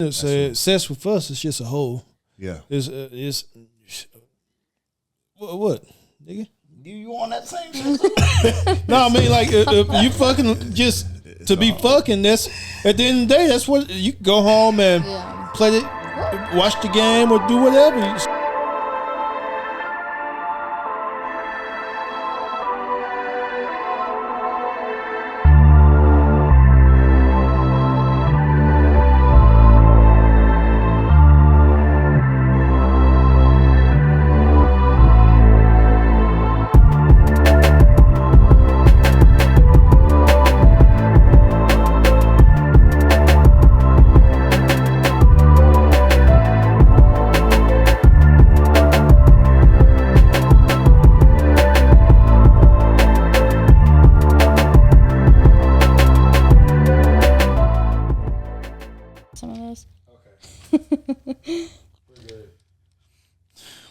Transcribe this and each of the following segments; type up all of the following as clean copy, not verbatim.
Sex with us is just a whole. Yeah. It's what, nigga? You on that same shit? No, I mean like you fucking just to be fucking. That's at the end of the day. That's what you can go home and play it, watch the game or do whatever.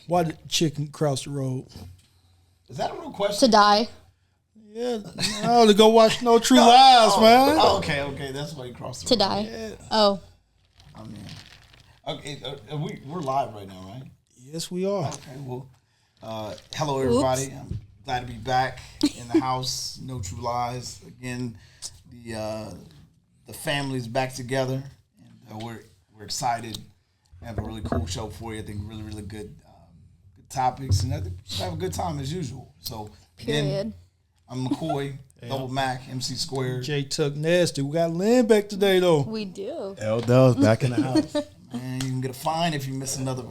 Why did chicken cross the road? Is that a real question? To die. Yeah, no, to go watch No True Lies, man. Oh, okay, that's why you crossed the road. To die. Yeah. Oh. I mean, okay, we're live right now, right? Yes, we are. Okay, well, hello everybody. I'm glad to be back in the house. No True Lies again. The family's back together, and we're excited. We have a really cool show for you. I think really good topics, and I think we'll have a good time as usual. So again, I'm McCoy, Double Mac, MC Squared. J Tuck Nasty. We got Lynn back today though. We do. L Dell's back in the house. Man, you can get a fine if you miss another.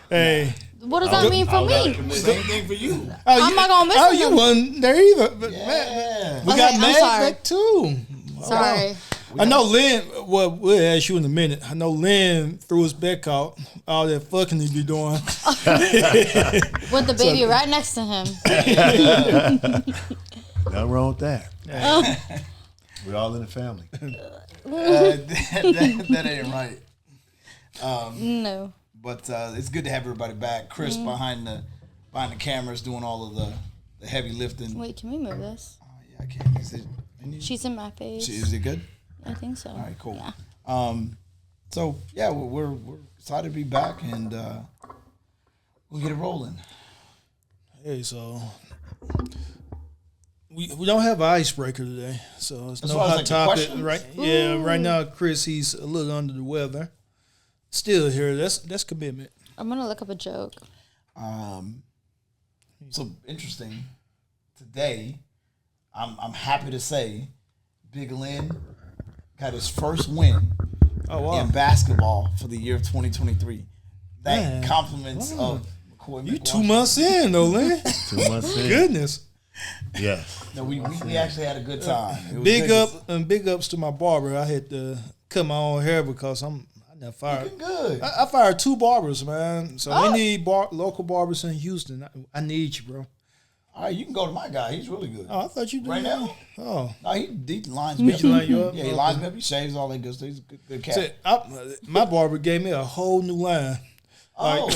Hey, what does that mean for me? Same thing for you. I'm not gonna miss you wasn't there either. But Yeah. we Okay, got I'm Mac sorry. back too. Sorry. I know Lynn. Well, we'll ask you in a minute. I know Lynn threw his back out. All that fucking he be doing. With the baby right next to him. Nothing wrong with that. We're all in the family. That ain't right. No. But it's good to have everybody back. Chris behind the cameras doing all of the heavy lifting. Wait, can we move this? Yeah, I can. She's in my face. Is it good? I think so. All right, cool. Yeah. So yeah, we're excited to be back, and we'll get it rolling. Hey, so we don't have an icebreaker today, so it's That's no why I was hot like, the topic. questions? Right? Yeah, right now Chris he's a little under the weather. Still here. That's commitment. I'm gonna look up a joke. So interesting. Today, I'm happy to say, Big Lynn got his first win in basketball for the year of 2023. That compliments of McCoy. You 2 months in though, Lynn. 2 months in. Goodness. Yes. No, we actually had a good time. It was Big good. up and big ups to my barber. I had to cut my own hair because I never fired. Looking good. I fired 2 barbers, man. So we need local barbers in Houston. I need you, bro. All right, you can go to my guy. He's really good. Oh, I thought you did Right now? Oh, No, he lines me up. he line you up? Yeah, he lines me up. He shaves all that good stuff. He's a good cat. see, my barber gave me a whole new line. Oh.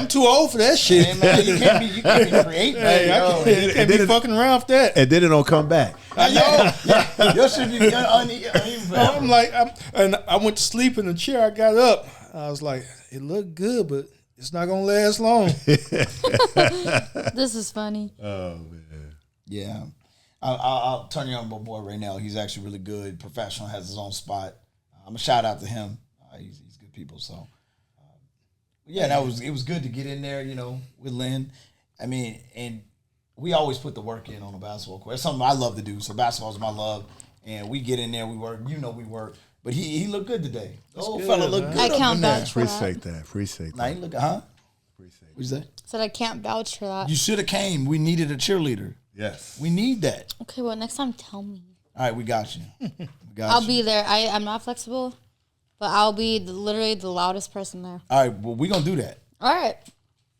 I'm too old for that shit. Hey, man, you can't be creating. Hey, I can't be fucking around with that. And then it don't come back. I know. Your shit be uneven. I'm like, and I went to sleep in the chair. I got up. I was like, it looked good, but it's not gonna last long. This is funny. Oh man. Yeah. I'll turn you on my boy right now. He's actually really good, professional, has his own spot. I'm a shout out to him. He's good people. So, yeah, it was good to get in there, with Lynn. I mean, and we always put the work in on the basketball court. It's something I love to do. So basketball is my love, and we get in there, we work. We work. But he looked good today. The old fella looked good. I can't vouch for Appreciate that. Appreciate Now that. he look, huh? Appreciate What'd you say? Said I can't vouch for that. You should have came. We needed a cheerleader. Yes. We need that. Okay, well, next time tell me. All right, we got you. I'll be there. I'm not flexible, but I'll be literally the loudest person there. All right, well, we're going to do that. All right.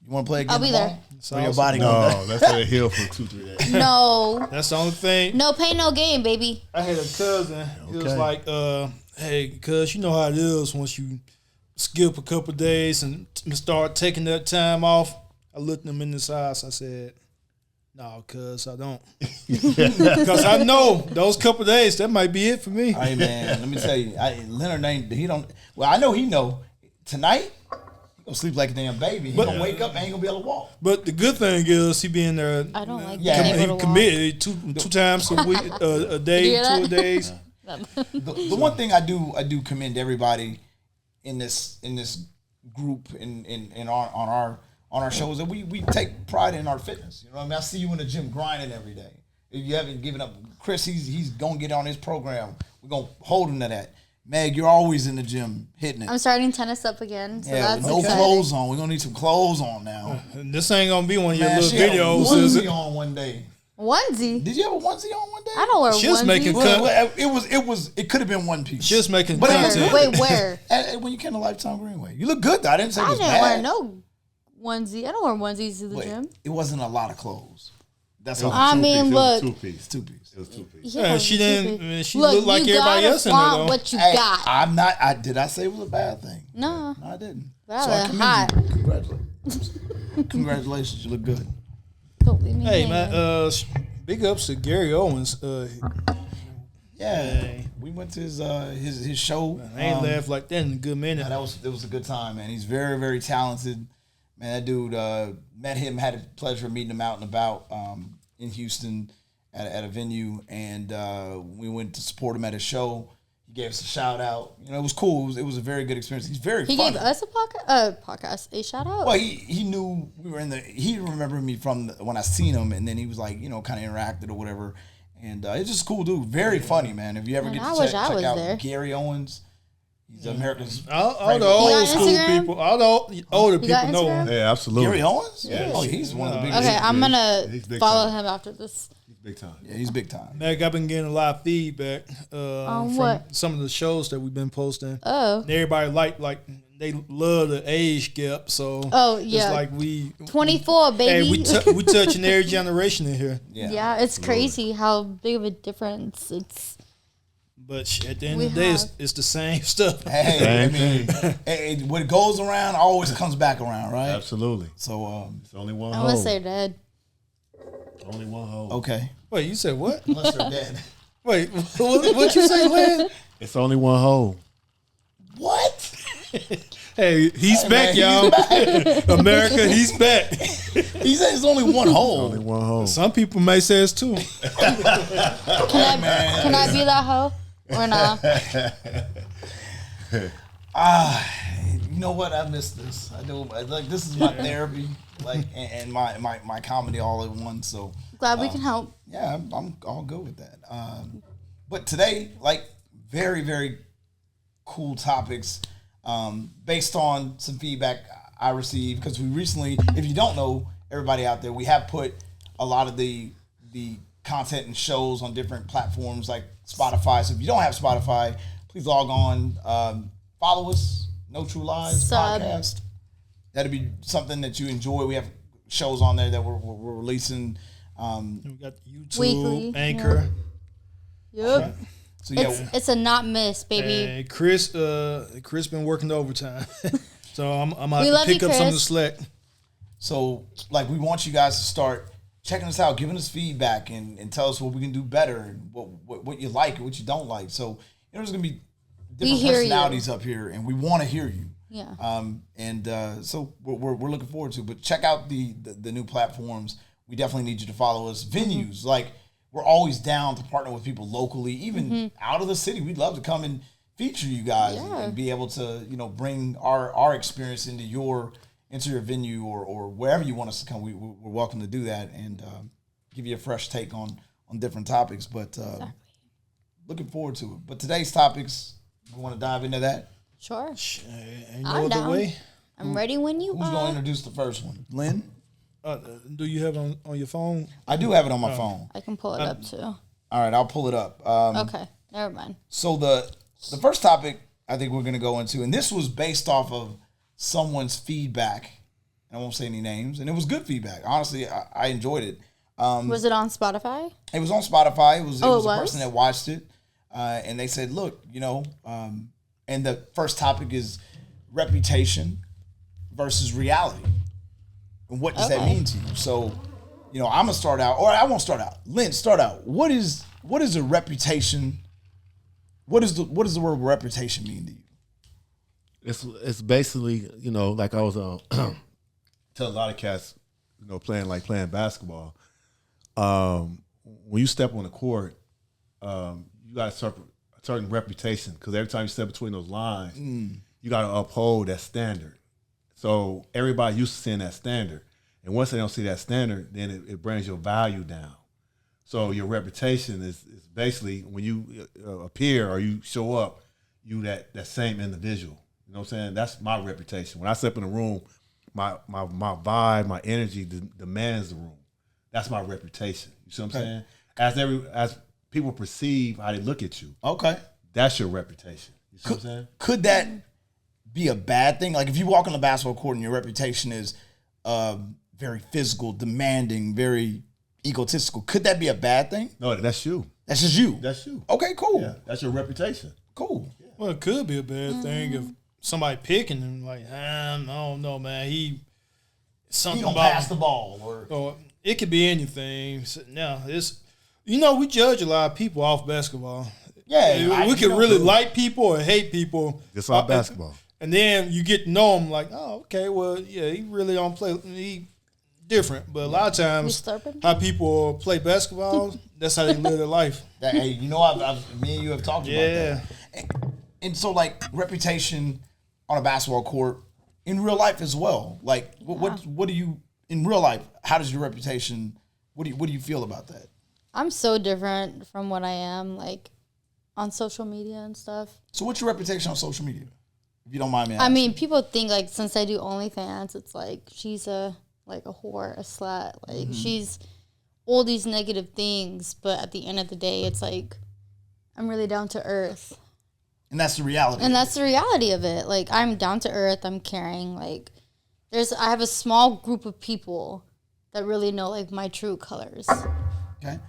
You want to play again I'll be tomorrow? there. Or your body going No, let's let it heal for 2-3 days. No. That's the only thing. No pain, no gain, baby. I had a cousin. He was Okay. like, hey, cuz you know how it is once you skip a couple of days and start taking that time off. I looked him in his eyes. I said, No, cuz I don't. Because I know those couple of days, that might be it for me. Hey, man, let me tell you. Leonard ain't, he don't, well, I know he know. Tonight, he gonna sleep like a damn baby. He gonna wake up and ain't gonna be able to walk. But the good thing is he be in there. I don't like Yeah, being He able to committed two times a week, a day, 2 days. The one thing I do commend everybody in this group in our shows that we take pride in our fitness. You know what I mean? I see you in the gym grinding every day. If you haven't given up, Chris, he's gonna get on his program. We're gonna hold him to that. Meg, you're always in the gym hitting it. I'm starting tennis up again, so Yeah, that's with no exciting. clothes on. We're gonna need some clothes on now. This ain't gonna be one of your Man, little she had a videos, is it? onesie on one day. Onesie. Did you have a onesie on one day? I don't wear She's onesies. making It could have been one piece. Just making But it was- content. Wait, where? When you came to Lifetime Greenway, you look good though. I didn't say it I was didn't bad. wear no onesie. I don't wear onesies to the But gym. it wasn't a lot of clothes. That's It was all. I two mean, piece. look. It was 2-piece. 2-piece. It was 2-piece. Yeah, she didn't. stupid. She Look, looked like you everybody gotta else in there, flaunt though. what you Hey, got. I'm not. Did I say it was a bad thing? No. No, I didn't. But So I I look commend hot. you. Congratulations. Congratulations. You look good. Don't leave me Hey hanging. man, big ups to Gary Owens. Yeah, we went to his show. I ain't laughed like that in a good minute. Yeah, it was a good time, man. He's very, very talented. Man, that dude, met him, had the pleasure of meeting him out and about in Houston at a venue, and we went to support him at his show. He gave us a shout out. You know, it was cool. It was a very good experience. He's very He funny. gave us a shout out. Well, he knew we were he remembered me from when I seen him, and then he was like, you know, kind of interacted or whatever. And it's just a cool dude. Very funny, man. If you ever Man, get I to wish check I was out there. Gary Owens, he's America's All the favorite- old got school Instagram? people, all the older You got people know him. Instagram? Yeah, absolutely. Gary Owens? Yeah. Oh, he's one of the biggest. Okay, I'm gonna He's big follow time. him after this. He's big time. Yeah, he's big time. Meg, I've been getting a lot of feedback from what? some of the shows that we've been posting. Oh. And everybody like they love the age gap. So Oh, yeah. it's like we 24, baby. Hey, we touching every generation in here. Yeah. Yeah, it's crazy how big of a difference it's. But at the end We of the day, have. it's the same stuff. Hey, I Same mean, thing. hey, what goes around always comes back around, right? Absolutely. So, It's only one Unless hole. they're dead. Only one hole. okay. Wait, you said what? Unless they're dead. Wait, what you say, Lynn? It's only one hole. What? Hey, he's back, Man, y'all. he's back. America, he's back. He said it's only one hole. Only one hole. Some people may say it's two. Can I be that hoe or not? You know what? I miss this. I do. Like, this is my therapy, like, and my comedy all in one. So Glad we can help. yeah, I'm all good with that. But today, like, very, very cool topics based on some feedback I received, because we recently, if you don't know, everybody out there, we have put a lot of the content and shows on different platforms like Spotify. So if you don't have Spotify, please log on, follow us, No True Lies Sub. podcast. That'd be something that you enjoy. We have shows on there that we're releasing. We got YouTube, Weekly, Anchor. Yep. So yeah, It's a not miss, baby. And Chris been working overtime. So I'm We gonna love pick you, up some of the Chris. slack. so like we want you guys to start checking us out, giving us feedback, and tell us what we can do better and what you like and what you don't like. So there's gonna be different hear you. personalities up here, and we want to hear you. Yeah. So we're looking forward to it. But check out the new platforms. We definitely need you to follow us. Venues, like, we're always down to partner with people locally, even out of the city. We'd love to come and feature you guys and be able to, you know, bring our experience into your venue or wherever you want us to come. We're welcome to do that and give you a fresh take on different topics. But looking forward to it. But today's topics, we want to dive into that. Sure. Ain't no I'm other down. way. I'm ready when you Who's going to are. introduce the first one? Lynn? Do you have it on your phone? I do have it on my phone. I can pull it up too. All right, I'll pull it up. Okay. Never mind. So the first topic I think we're going to go into, and this was based off of someone's feedback. I won't say any names, and it was good feedback. Honestly, I enjoyed it. Was it on Spotify? It was on Spotify. It was Oh, it a was? person that watched it, and they said, "Look, you know," and the first topic is reputation versus reality, and what does that Okay. mean to you? So, I'm gonna start out, or I won't start out. Lynn, start out. What is a reputation? What does the word reputation mean to you? It's basically, like I was tell a lot of cats, playing basketball. When you step on the court, you got a certain reputation, because every time you step between those lines, you got to uphold that standard. So everybody used to seeing that standard, and once they don't see that standard, then it brings your value down. So your reputation is basically when you appear or you show up, you that same individual. You know what I'm saying? That's my reputation. When I step in a room, my vibe, my energy demands the room. That's my reputation. You see what I'm saying? As people perceive how they look at you. Okay. That's your reputation. You see what I'm saying? Could that be a bad thing? Like if you walk on the basketball court and your reputation is very physical, demanding, very egotistical, could that be a bad thing? No, that's you. That's just you. That's you. Okay, cool. Yeah, that's your reputation. Cool. Yeah. Well, it could be a bad thing if somebody picking him like, I don't know, man. He don't pass the ball, or it could be anything. So, now it's we judge a lot of people off basketball. Yeah, we could really like people or hate people. It's all basketball. And then you get to know them like, oh, okay, well, yeah, he really don't play. He different, but a lot of times how people play basketball, that's how they live their life. Hey, me and you have talked about that. And so, like, reputation on a basketball court in real life as well. Like, what do you in real life? How does your reputation? What do you feel about that? I'm so different from what I am, like, on social media and stuff. So what's your reputation on social media, if you don't mind me asking? I mean, people think, like, since I do OnlyFans, it's like she's a whore, a slut. Like, she's all these negative things, but at the end of the day, it's like, I'm really down to earth. And that's the reality. And that's the reality of it. Like, I'm down to earth, I'm caring. Like, I have a small group of people that really know, like, my true colors. Okay.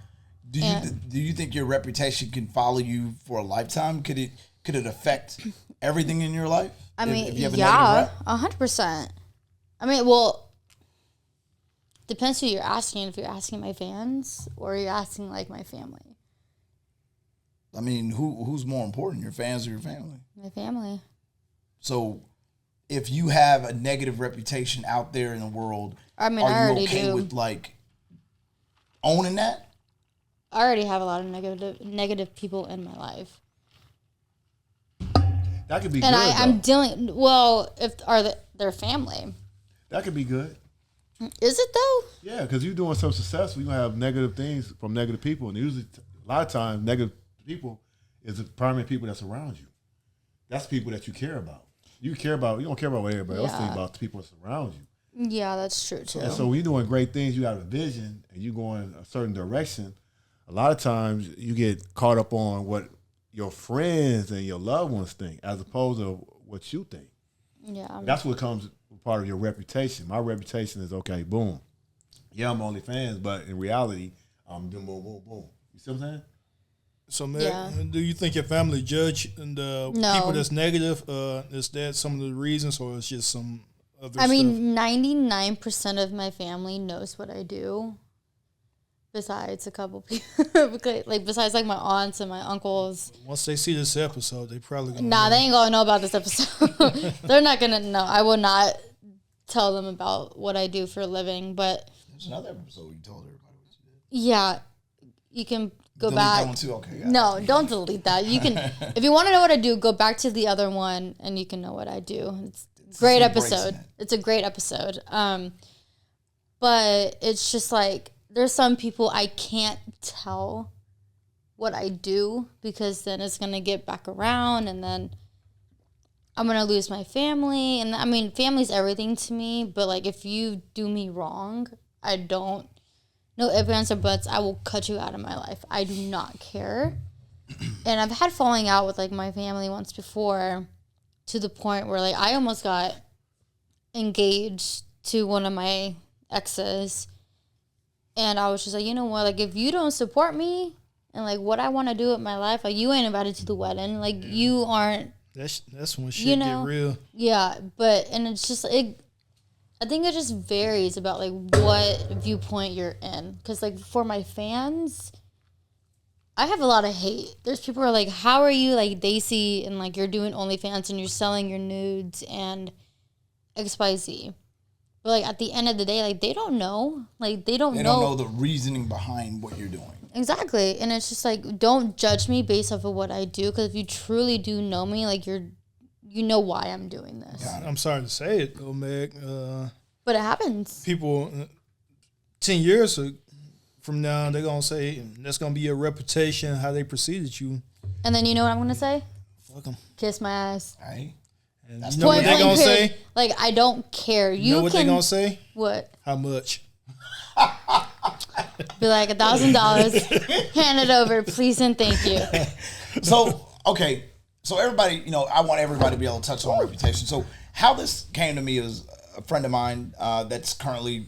Do you think your reputation can follow you for a lifetime? Could it affect everything in your life? I mean, yeah, 100%. I mean, well, depends who you're asking. If you're asking my fans or you're asking, like, my family. I mean, who's more important, your fans or your family? My family. So, if you have a negative reputation out there in the world, I mean, I already okay do. with, like, owning that? I already have a lot of negative people in my life. That could be and good. I'm dealing. Well, their family. That could be good. Is it though? Yeah, because you're doing some success, you're gonna have negative things from negative people, and usually a lot of times negative people is the primary people that's around you. That's people that you care about. You don't care about what everybody else thinks about the people that surround you. Yeah, that's true too. And so when you're doing great things, you have a vision and you go in a certain direction. A lot of times you get caught up on what your friends and your loved ones think as opposed to what you think. Yeah. That's what comes part of your reputation. My reputation is, okay, boom. Yeah, I'm OnlyFans, but in reality, I'm doing boom, boom, boom. You see what I'm saying? So, Meg, do you think your family judge the people that's negative? Is that some of the reasons, or is just some other stuff? I mean, 99% of my family knows what I do. Besides a couple people, like besides like my aunts and my uncles. Once they see this episode, they probably gonna know. They ain't gonna know about this episode. They're not gonna know. I will not tell them about what I do for a living. But there's another episode you told everybody what you did. Yeah, you can go delete back. That one too? Okay, no, don't delete that. You can, if you want to know what I do, go back to the other one and you can know what I do. It's a great episode. It's a great episode. But it's just like, there's some people I can't tell what I do because then it's going to get back around and then I'm going to lose my family. And I mean, family's everything to me, but like if you do me wrong, I don't, no ifs, ands, or buts, I will cut you out of my life. I do not care. And I've had falling out with like my family once before to the point where like I almost got engaged to one of my exes. And I was just like, you know what, like, if you don't support me and, like, what I want to do with my life, like, you ain't invited to the wedding. Like, you aren't. That's when shit get real. Yeah, and it's just, I think it just varies about like what viewpoint you're in. Because like for my fans, I have a lot of hate. There's people who are like, how are you like Daisy and like you're doing OnlyFans and you're selling your nudes and XYZ. But like at the end of the day, like they don't know. Like they don't know the reasoning behind what you're doing. Exactly. And it's just like, don't judge me based off of what I do. Because if you truly do know me, like you know why I'm doing this. I'm sorry to say it though, Meg. But it happens. People 10 years from now, they're going to say, that's going to be your reputation, how they preceded you. And then you know what I'm going to say? Fuck them. Kiss my ass. Right. And you know what they're going to say? Like, I don't care. You know what they're going to say? What? How much? Be like, $1,000. Hand it over, please and thank you. So, okay. So everybody, I want everybody to be able to touch on reputation. So how this came to me is a friend of mine that's currently,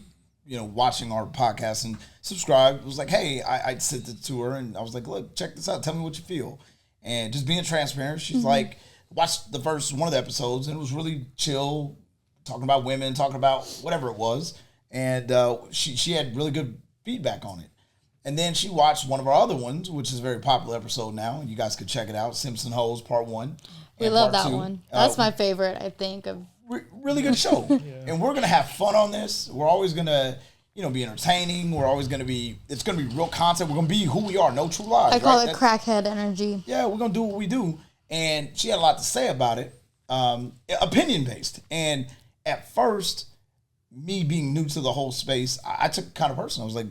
watching our podcast and subscribed. Was like, hey, I sent it to her and I was like, look, check this out. Tell me what you feel. And just being transparent, she's like, watched the first one of the episodes and it was really chill, talking about women, talking about whatever it was. And she had really good feedback on it. And then she watched one of our other ones, which is a very popular episode now. And you guys could check it out, Simpson Hoes Part 1. We love that one. That's my favorite, I think. Really good show. And we're going to have fun on this. We're always going to, be entertaining. We're always going to be, it's going to be real content. We're going to be who we are. No true lies. I call it crackhead energy. Yeah, we're going to do what we do. And she had a lot to say about it, opinion-based. And at first, me being new to the whole space, I took it kind of personal. I was like,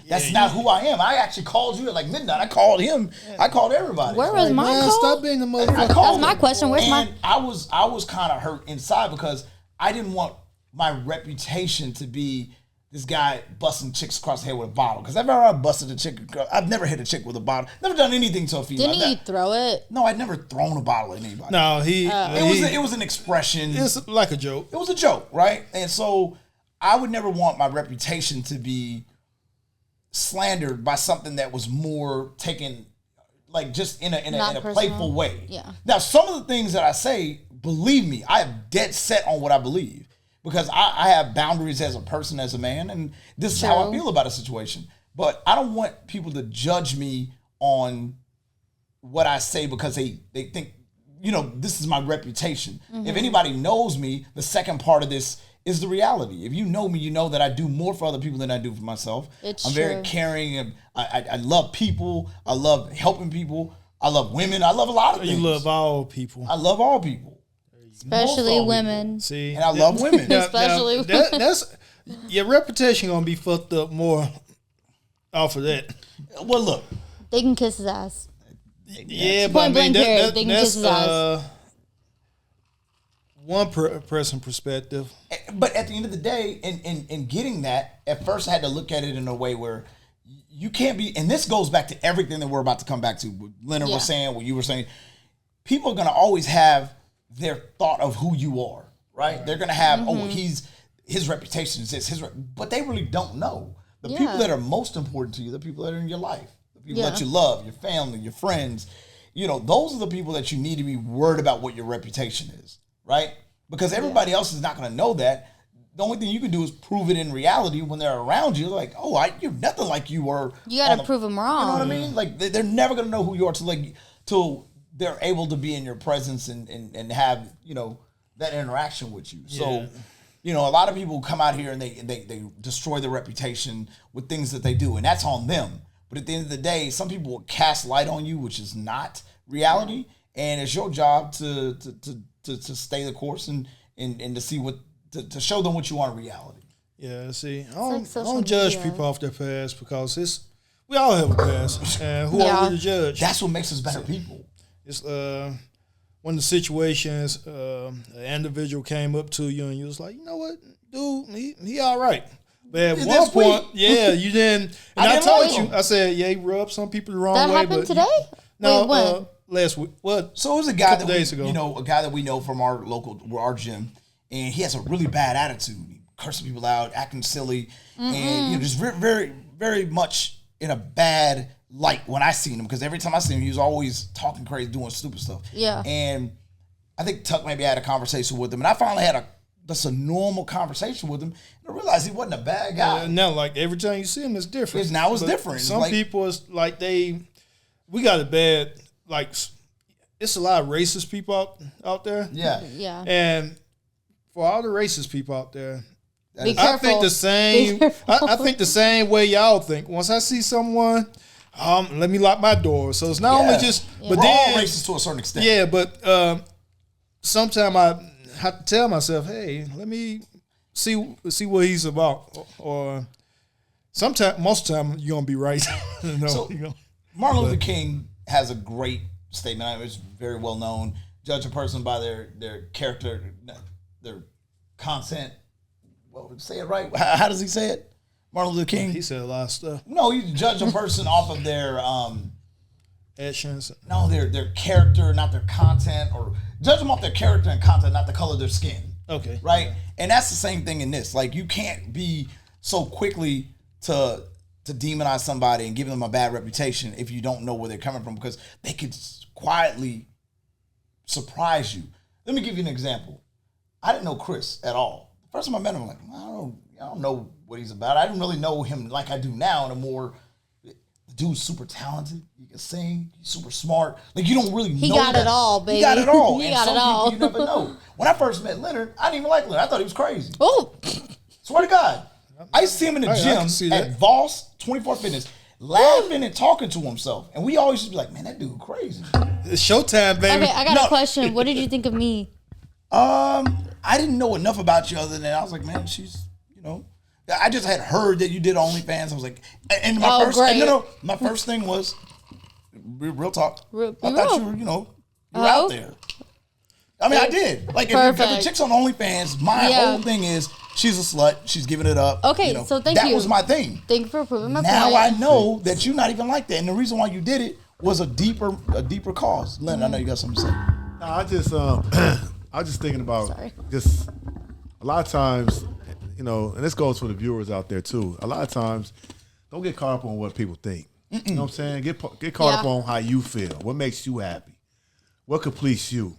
that's not who I am. I actually called you at like midnight. I called him. Yeah. I called everybody. Where was my call? Stop being the motherfucker. That's my question. Where's my? I was kind of hurt inside because I didn't want my reputation to be this guy busting chicks across the head with a bottle. Because I've never busted a chick. I've never hit a chick with a bottle. Never done anything to a female. Didn't you throw it? No, I'd never thrown a bottle at anybody. No, it was an expression. It's like a joke. It was a joke, right? And so I would never want my reputation to be slandered by something that was more taken, like just in a playful way. Yeah. Now, some of the things that I say, believe me, I am dead set on what I believe because I have boundaries as a person, as a man, and this is how I feel about a situation. But I don't want people to judge me on what I say because they think, this is my reputation. Mm-hmm. If anybody knows me, the second part of this is the reality. If you know me, you know that I do more for other people than I do for myself. I'm very caring. And I love people. I love helping people. I love women. I love a lot of things. You love all people. I love all people. Especially women. People. See, and I love women. Especially women. That's your reputation gonna be fucked up more off of that. Well, look. They can kiss his ass. Yeah, but they can kiss his ass. One person perspective. But at the end of the day, in getting that, at first I had to look at it in a way where you can't be, and this goes back to everything that we're about to come back to, what Leonard was saying, what you were saying. People are going to always have their thought of who you are, right? They're going to have, his reputation is this, but they really don't know. The people that are most important to you, the people that are in your life, the people that you love, your family, your friends, those are the people that you need to be worried about what your reputation is. Right? Because everybody else is not going to know that. The only thing you can do is prove it in reality when they're around you. Like, you're nothing like you were. You got to prove them wrong. You know what I mean? Like, they're never going to know who you are till they're able to be in your presence and have, that interaction with you. So, a lot of people come out here and they destroy their reputation with things that they do, and that's on them. But at the end of the day, some people will cast light on you, which is not reality, and it's your job to stay the course and to see to show them what you are in reality. Yeah, see, I don't judge people off their past because we all have a past, and who are we to judge? That's what makes us better people. It's one of the situations an individual came up to you and you was like, you know what, dude, he all right. But at one point, you didn't. And I told you, I said, he rubbed some people the wrong way. That happened today? No, when? Last week. What? So it was a guy days ago. A guy that we know from our gym, and he has a really bad attitude. He cursing people out, acting silly, and just very, very, very much in a bad light when I seen him. Because every time I seen him, he was always talking crazy, doing stupid stuff. Yeah. And I think Tuck maybe had a conversation with him, and I finally had a that's a normal conversation with him. And I realized he wasn't a bad guy. Now, like every time you see him, it's different. It's different. Some like, people is like we got a bad like. It's a lot of racist people out there. Yeah. And for all the racist people out there, Be careful. I think the same. I think the same way y'all think. Once I see someone, let me lock my door. So it's not only just, but we're then all racist to a certain extent. yeah. But sometimes I have to tell myself, hey, let me see what he's about. Or sometimes, most of the time, you're gonna be right. So Martin Luther King has a great statement. It's very well known. Judge a person by their character, their content. Well, say it right. How does he say it? Martin Luther King. He said a lot of stuff. No, you judge a person off of their actions. No, their character, not their content, or judge them off their character and content, not the color of their skin. Okay. Right? And that's the same thing in this. Like, you can't be so quickly to demonize somebody and give them a bad reputation if you don't know where they're coming from, because they could quietly surprise you. Let me give you an example. I didn't know Chris at all. The first time I met him, I'm like, I don't know what he's about. I didn't really know him like I do now. The dude's super talented. He can sing. He's super smart. Like, you don't really know. He got it all, baby. He got it all. He And got some it all. people you never know. When I first met Leonard, I didn't even like Leonard. I thought he was crazy. Oh, Swear to God. I used to see him in the I can see gym that. at Voss 24 Fitness, laughing and talking to himself. And we always used to be like, man, that dude crazy. It's showtime, baby. okay. I got a question. What did you think of me? I didn't know enough about you other than I was like, man, she's, I just had heard that you did OnlyFans. I was like, and my my first thing was, real talk. I thought you were, you were out there. I mean, I did. Like, if a chick's on OnlyFans, my whole thing is she's a slut. She's giving it up. Okay, so thank you. That was my thing. Thank you for proving my point. Now I know that you're not even like that, and the reason why you did it was a deeper cause. Len, I know you got something to say. No, I just I was just thinking about just a lot of times, and this goes for the viewers out there too. A lot of times, don't get caught up on what people think. You know what I'm saying? Get caught up on how you feel. What makes you happy? What completes you?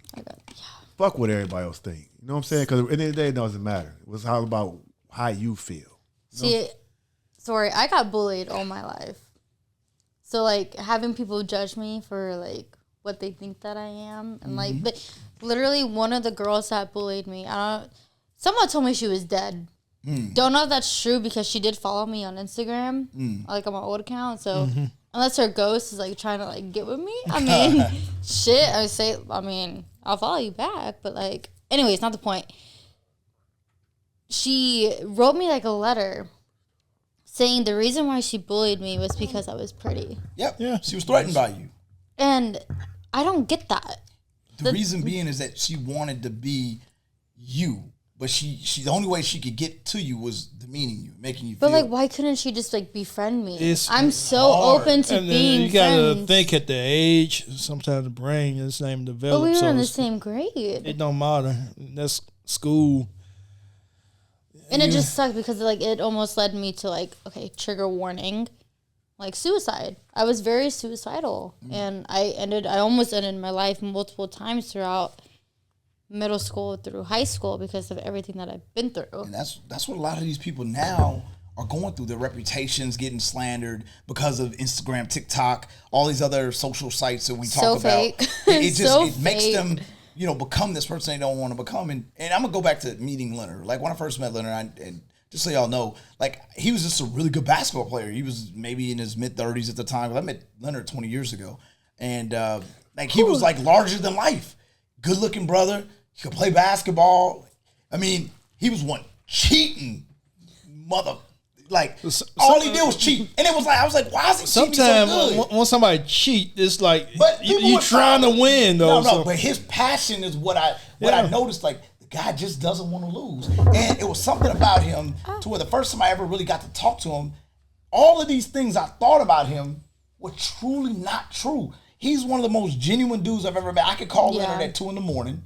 Fuck what everybody else think. You know what I'm saying? Because at the end of the day, it doesn't matter. It's all about how you feel. See, sorry, I got bullied all my life. So, like, having people judge me for, like, what they think that I am. And, like, literally one of the girls that bullied me, someone told me she was dead. Don't know if that's true because she did follow me on Instagram, like, on my old account. So, unless her ghost is, like, trying to, like, get with me, I mean, shit, I'll follow you back. But, like, anyways, not the point. She wrote me, like, a letter saying the reason why she bullied me was because I was pretty. Yep. Yeah. She was threatened by you. And I don't get that. The reason being is that she wanted to be you, but she the only way she could get to you was demeaning you, making you feel. But, like, why couldn't she just, like, befriend me? I'm so hard. open to and being you gotta friends. think at the age. Sometimes the brain is same develop. But we were so in the same grade. It don't matter. That's school. And it just sucked because, like, it almost led me to, like, okay, trigger warning, like, suicide. I was very suicidal. And I almost ended my life multiple times throughout middle school through high school because of everything that I've been through. And that's what a lot of these people now are going through. Their reputations getting slandered because of Instagram, TikTok, all these other social sites that we talk about. Fake. It makes them, become this person they don't want to become. And I'm gonna go back to meeting Leonard. Like, when I first met Leonard, and just so y'all know, like, he was just a really good basketball player. He was maybe in his mid-30s at the time. I met Leonard 20 years ago, and he was like larger than life. Good-looking brother. He could play basketball. I mean, he was one cheating mother. Like, all he did was cheat. And it was like, I was like, why is he cheating so good? Sometimes when somebody cheat, it's like But you trying to win, though. No, but his passion is what I noticed. Like, the guy just doesn't want to lose. And it was something about him to where the first time I ever really got to talk to him, all of these things I thought about him were truly not true. He's one of the most genuine dudes I've ever met. I could call Leonard at 2 a.m.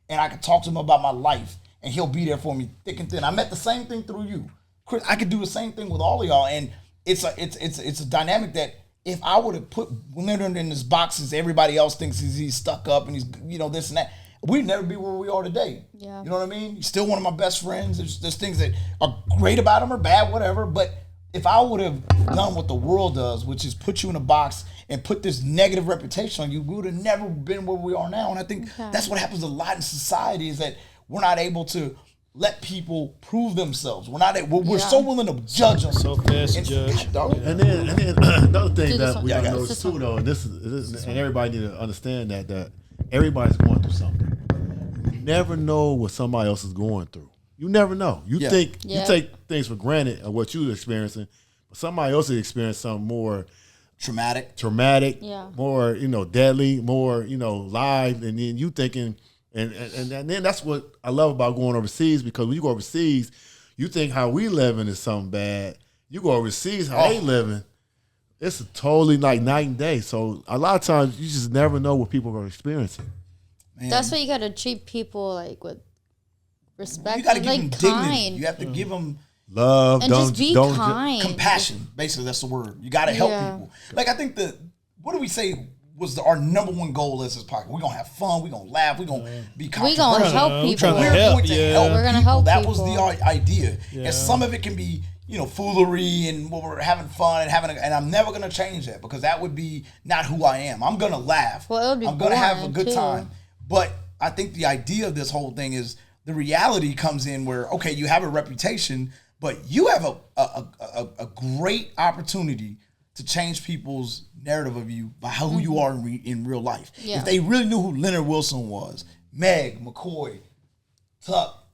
and I could talk to him about my life, and he'll be there for me thick and thin. I met the same thing through you, Chris. I could do the same thing with all of y'all, and it's a dynamic that if I would have put Leonard in his boxes, everybody else thinks he's stuck up and he's this and that. we'd never be where we are today. Yeah. You know what I mean? He's still one of my best friends. There's things that are great about him or bad, whatever. But if I would have done what the world does, which is put you in a box and put this negative reputation on you, we would have never been where we are now. And I think that's what happens a lot in society is that we're not able to let people prove themselves. We're so willing to judge them. So fast to judge. And then another thing that we gotta notice this too, though, and this is and everybody need to understand that everybody's going through something. You never know what somebody else is going through. You never know. You think you take things for granted of what you're experiencing, but somebody else is experiencing something more traumatic, more deadly, more live, and then you thinking. And then that's what I love about going overseas, because when you go overseas, you think how we living is something bad. You go overseas, how they living, it's a totally like night and day. So a lot of times you just never know what people are experiencing. Man. That's why you got to treat people like with respect. You got to give like them kind. dignity. You have to give them love, and just be kind. Compassion. Basically, that's the word. You got to help people. Like I think what do we say was our number one goal as this podcast? We're gonna have fun. We're gonna laugh. We're gonna be controversial. We're gonna help people. We're going to help. We're gonna help that people. Was the idea. Yeah. And some of it can be foolery and we're having fun and I'm never gonna change that, because that would be not who I am. I'm gonna laugh. Well, it would be I'm gonna have a good too. time. But I think the idea of this whole thing is the reality comes in where, okay, you have a reputation, but you have a great opportunity to change people's narrative of you by who you are in real life. Yeah. If they really knew who Leonard Wilson was, Meg, McCoy, Tuck,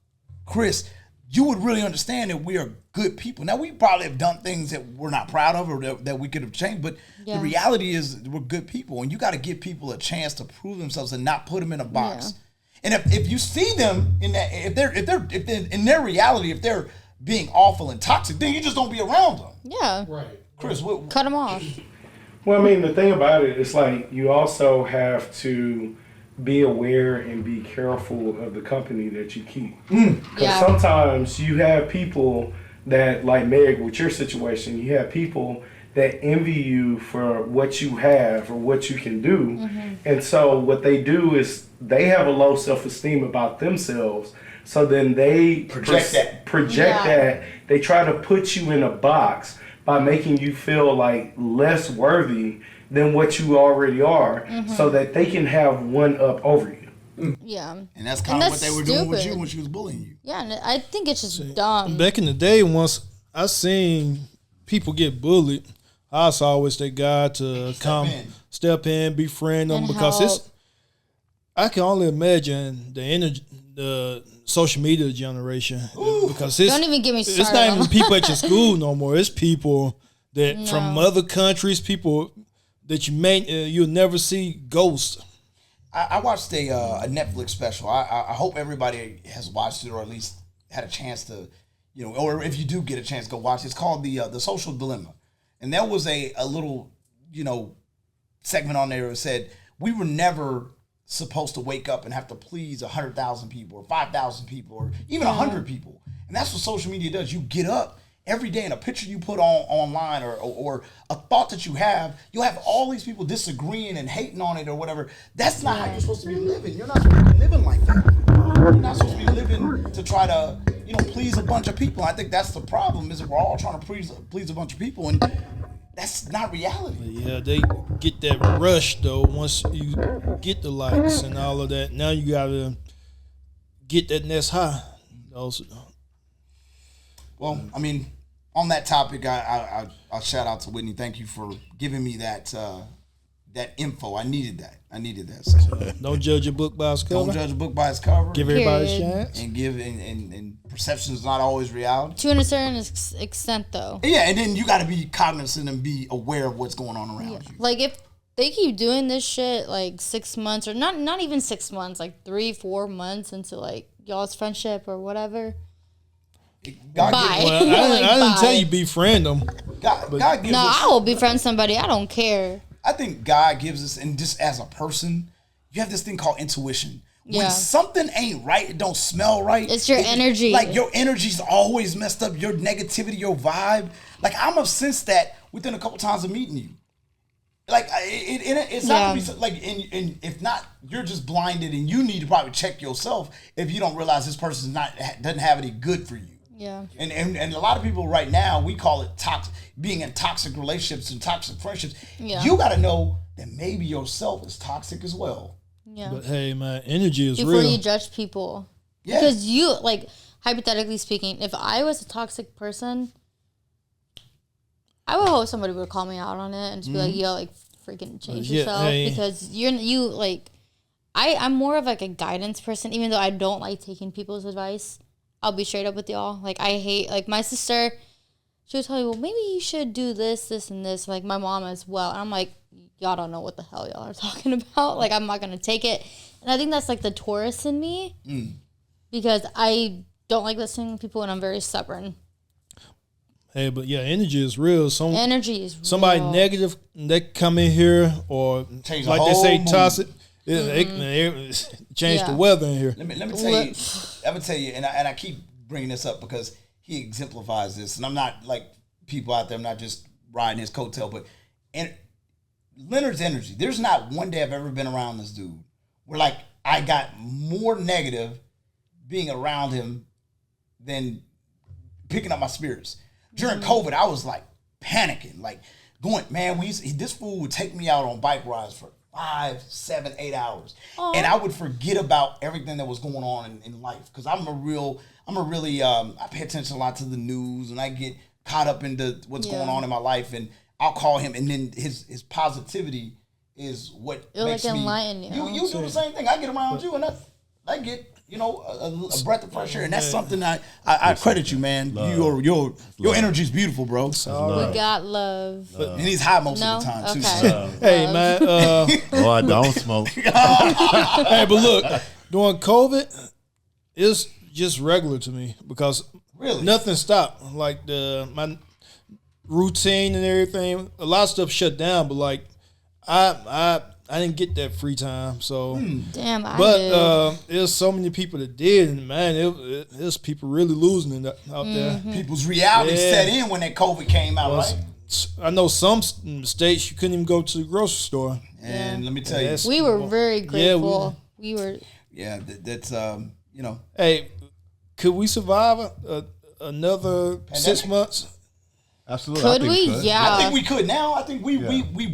Chris, you would really understand that we are good people. Now, we probably have done things that we're not proud of or that we could have changed, but the reality is we're good people, and you got to give people a chance to prove themselves and not put them in a box. Yeah. And if you see them in that, if they're in their reality, if they're being awful and toxic, then you just don't be around them. Yeah. Right. Chris, cut them off. Well, I mean, the thing about it is like you also have to be aware and be careful of the company that you keep. Because sometimes you have people that, like Meg, with your situation, you have people that envy you for what you have or what you can do. Mm-hmm. And so what they do is they have a low self-esteem about themselves. So then they project that. They try to put you in a box by making you feel like less worthy than what you already are, so that they can have one up over you. Yeah. And that's kind of what they were doing with you when she was bullying you. Yeah, and I think it's just dumb. Back in the day, once I seen people get bullied, I was always that guy to step in, befriend them, because I can only imagine the energy, the social media generation. Because don't even get me started. It's not even people at your school no more. It's people that from other countries, people that you'll never see ghosts. I watched a Netflix special. I hope everybody has watched it, or at least had a chance to, or if you do get a chance, go watch it. It's called the Social Dilemma, and there was a little segment on there that said we were never supposed to wake up and have to please 100,000 people or 5,000 people or even 100 people, and that's what social media does. You get up every day, and a picture you put online or a thought that you'll have all these people disagreeing and hating on it or whatever. That's not how you're supposed to be living. You're not supposed to be living like that. You're not supposed to be living to try to, please a bunch of people. I think that's the problem, is that we're all trying to please a bunch of people, and that's not reality. Yeah, they get that rush though. Once you get the likes and all of that, now you gotta get that next high. Also. Well, I mean, on that topic, I'll shout out to Whitney. Thank you for giving me that info. I needed that. So, don't judge a book by its cover. Don't judge a book by its cover. Give everybody a chance. And and perception is not always reality. To a certain extent, though. Yeah, and then you got to be cognizant and be aware of what's going on around you. Like if they keep doing this shit like 6 months, or not even 6 months, like 3-4 months into like y'all's friendship or whatever. God bye. I didn't tell you befriend them. God gives us. I will befriend somebody. I don't care. I think God gives us, and just as a person, you have this thing called intuition. When something ain't right, it don't smell right. It's your energy. Like your energy's always messed up. Your negativity, your vibe. Like I'm have sensed that within a couple times of meeting you. Like it's not gonna be so, like, and if not, you're just blinded, and you need to probably check yourself if you don't realize this person's doesn't have any good for you. Yeah. And a lot of people right now, we call it being in toxic relationships and toxic friendships. Yeah. You got to know that maybe yourself is toxic as well. Yeah. But hey, man, energy is Before real. you judge people. Yeah. Because you, like, hypothetically speaking, if I was a toxic person, I would hope somebody would call me out on it and just be like, yo, like, freaking change yourself. Hey. Because I'm more of like a guidance person, even though I don't like taking people's advice. I'll be straight up with y'all. Like, I hate, like, my sister, she would tell me, well, maybe you should do this, this, and this. Like, my mom as well. And I'm like, y'all don't know what the hell y'all are talking about. Like, I'm not going to take it. And I think that's, like, the Taurus in me. Because I don't like listening to people, and I'm very stubborn. Hey, but yeah, energy is real. Energy is somebody real. negative, they come in here, or Change the like they whole say, mood. toss it. They change the weather in here. Let me tell you. I'm gonna tell you, and I keep bringing this up because he exemplifies this, and I'm not like people out there. I'm not just riding his coattail, but Leonard's energy. There's not one day I've ever been around this dude where like I got more negative being around him than picking up my spirits. During COVID, I was like panicking, like going, man. This fool would take me out on bike rides for 5, 7, 8 hours. Aww. And I would forget about everything that was going on in life. Because I pay attention a lot to the news, and I get caught up into what's going on in my life, and I'll call him, and then his positivity is what makes me enlighten you. You do the same thing. I get around you, and I get a breath of fresh air, and that's something I credit you, man. Love. Your energy is beautiful, bro. We got love. And he's high most of the time too. Okay. Hey, man. I don't smoke. Hey, but look, during COVID, it's just regular to me because nothing stopped. Like my routine and everything, a lot of stuff shut down. But like, I didn't get that free time. So damn, there's so many people that did, and man, there's people really losing it out there. People's reality set in when that COVID came out, right? I know some states you couldn't even go to the grocery store. And let me tell you, we were very grateful. We were. Yeah, that's Hey, could we survive another pandemic? 6 months? Absolutely. Could we? Yeah. I think we could now. I think we've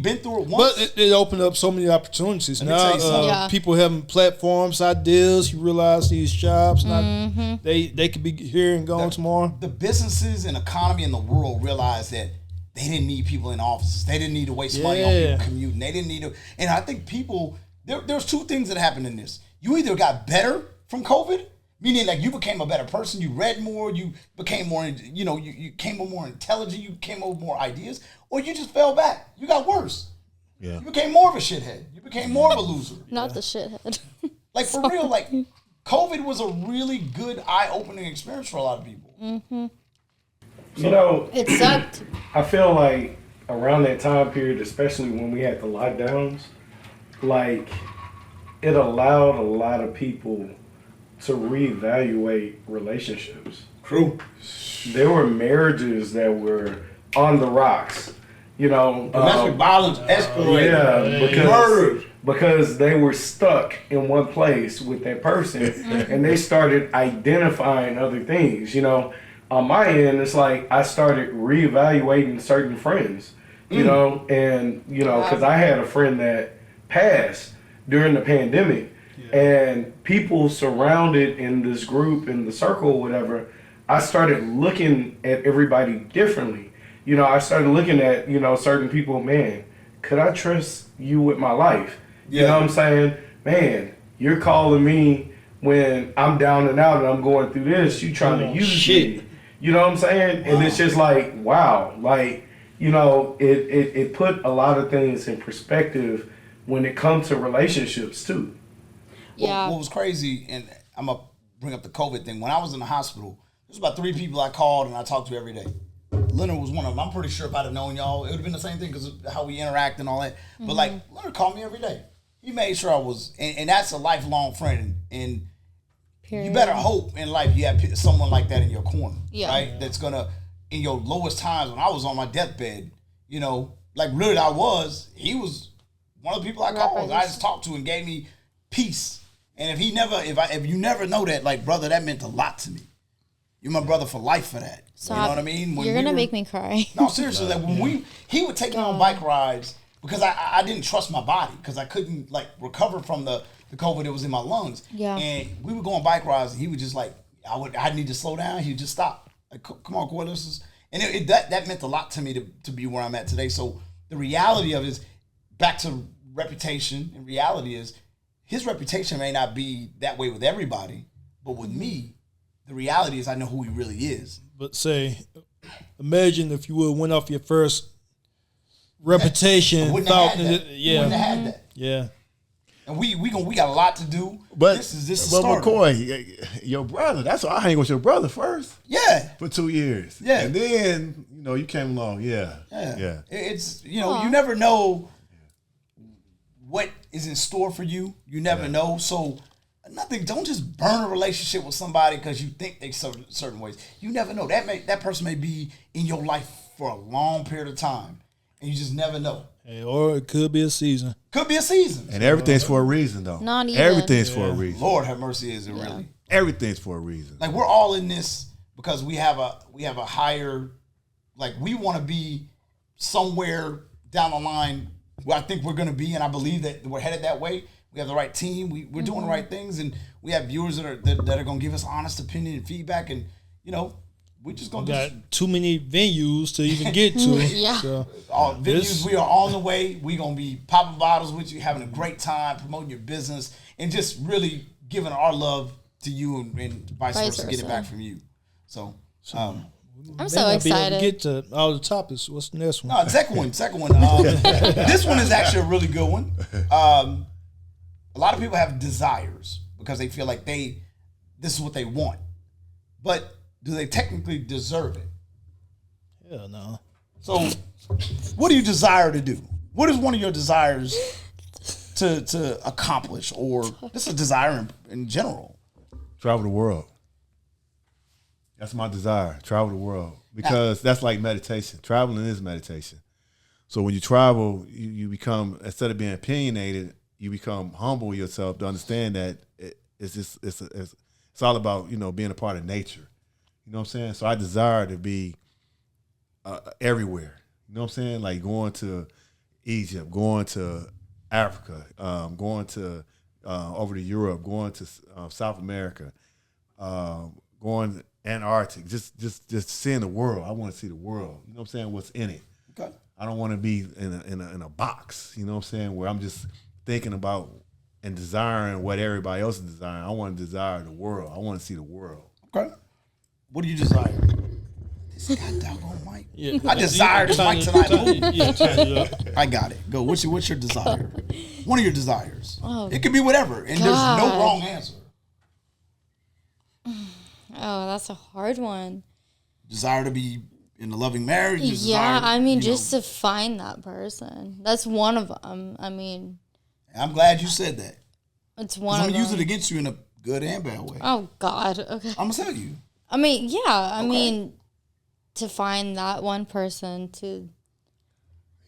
been through it once. But it opened up so many opportunities. Now people having platforms, ideas. You realize these jobs, they could be here and gone tomorrow. The businesses and economy in the world realized that they didn't need people in offices. They didn't need to waste money on people commuting. They didn't need to. And I think people, there's two things that happened in this. You either got better from COVID, meaning like you became a better person, you read more, you became more, you came more intelligent, you came up with more ideas, or you just fell back. You got worse. Yeah. You became more of a shithead. You became more of a loser. Not the shithead. Like for real, like COVID was a really good eye-opening experience for a lot of people. Mm-hmm. It sucked. I feel like around that time period, especially when we had the lockdowns, like it allowed a lot of people to reevaluate relationships. True. There were marriages that were on the rocks. Domestic violence escalated. Yeah, because they were stuck in one place with that person, and they started identifying other things. On my end, it's like I started reevaluating certain friends. Because I had a friend that passed during the pandemic. And people surrounded in this group, in the circle or whatever, I started looking at everybody differently. I started looking at, certain people, man, could I trust you with my life? You know what I'm saying? Man, you're calling me when I'm down and out and I'm going through this. You trying to use me. You know what I'm saying? Wow. And it's just like, wow. Like, it put a lot of things in perspective when it comes to relationships, too. Yeah. What was crazy, and I'm going to bring up the COVID thing. When I was in the hospital, there's about 3 people I called and I talked to every day. Leonard was one of them. I'm pretty sure if I'd have known y'all, it would have been the same thing because of how we interact and all that. Mm-hmm. But, Leonard called me every day. He made sure I was, and that's a lifelong friend. And you better hope in life you have someone like that in your corner, right? That's going to, in your lowest times, when I was on my deathbed, like really he was one of the people I called. I just talked to and gave me peace. And if you never know that, like, brother, that meant a lot to me. You're my brother for life for that. So you know what I mean? You're gonna make me cry. No, seriously. Like when he would take me on bike rides because I didn't trust my body because I couldn't like recover from the COVID that was in my lungs. Yeah. And we would go on bike rides and he would just like I need to slow down. He would just stop. Like, come on, Corey, and that meant a lot to me to be where I'm at today. So the reality of it is back to reputation. And reality is his reputation may not be that way with everybody, but with me, the reality is I know who he really is. But imagine if you went off your first reputation. Wouldn't have had that. Yeah. And we got a lot to do. But this is but McCoy, your brother. That's why I hang with your brother first. Yeah. For 2 years. Yeah. And then you came along. Yeah. It's you never know what is in store for you. You never know. So don't just burn a relationship with somebody because you think they certain ways. You never know. That person may be in your life for a long period of time, and you just never know. Hey, or it could be a season. Could be a season. And everything's for a reason, though. Not even. Everything's for a reason. Lord have mercy, is it really? Everything's for a reason. Like we're all in this because we have a higher, like we want to be somewhere down the line where I think we're going to be, and I believe that we're headed that way. We have the right team. We're doing the right things, and we have viewers that are going to give us honest opinion and feedback, and we're just going to got too many venues to even get to. Yeah. So venues. We are on the way. We're going to be popping bottles with you, having a great time, promoting your business, and just really giving our love to you and vice versa, get it back from you. So I'm so excited. Get to all the topics. What's the next one? No, second one. This one is actually a really good one. A lot of people have desires because they feel like this is what they want. But do they technically deserve it? Hell no. So what do you desire to do? What is one of your desires to accomplish, or just a desire in general? Travel the world. That's my desire. Travel the world. Because that's like meditation. Traveling is meditation. So when you travel, you become, instead of being opinionated, you become humble yourself to understand that it's all about being a part of nature. You know what I'm saying? So I desire to be everywhere. You know what I'm saying? Like going to Egypt, going to Africa, going to over to Europe, going to South America, going to Antarctic, just seeing the world. I want to see the world. You know what I'm saying? What's in it? Okay. I don't want to be in a box. You know what I'm saying? Where I'm just thinking about and desiring what everybody else is desiring. I want to desire the world. I want to see the world. Okay. What do you desire? This goddamn mic. Yeah. I desire this mic tonight. Yeah, turn it up. I got it. Go. What's your desire? One of your desires. Oh, it could be whatever, and there's no wrong answer. Oh, that's a hard one. Desire to be in a loving marriage. Yeah, I mean, just to find that person. That's one of them. I mean, I'm glad you said that. It's one of them. I'm gonna use it against you in a good and bad way. Oh God. Okay. I'm gonna tell you. I mean, yeah. I mean, to find that one person to.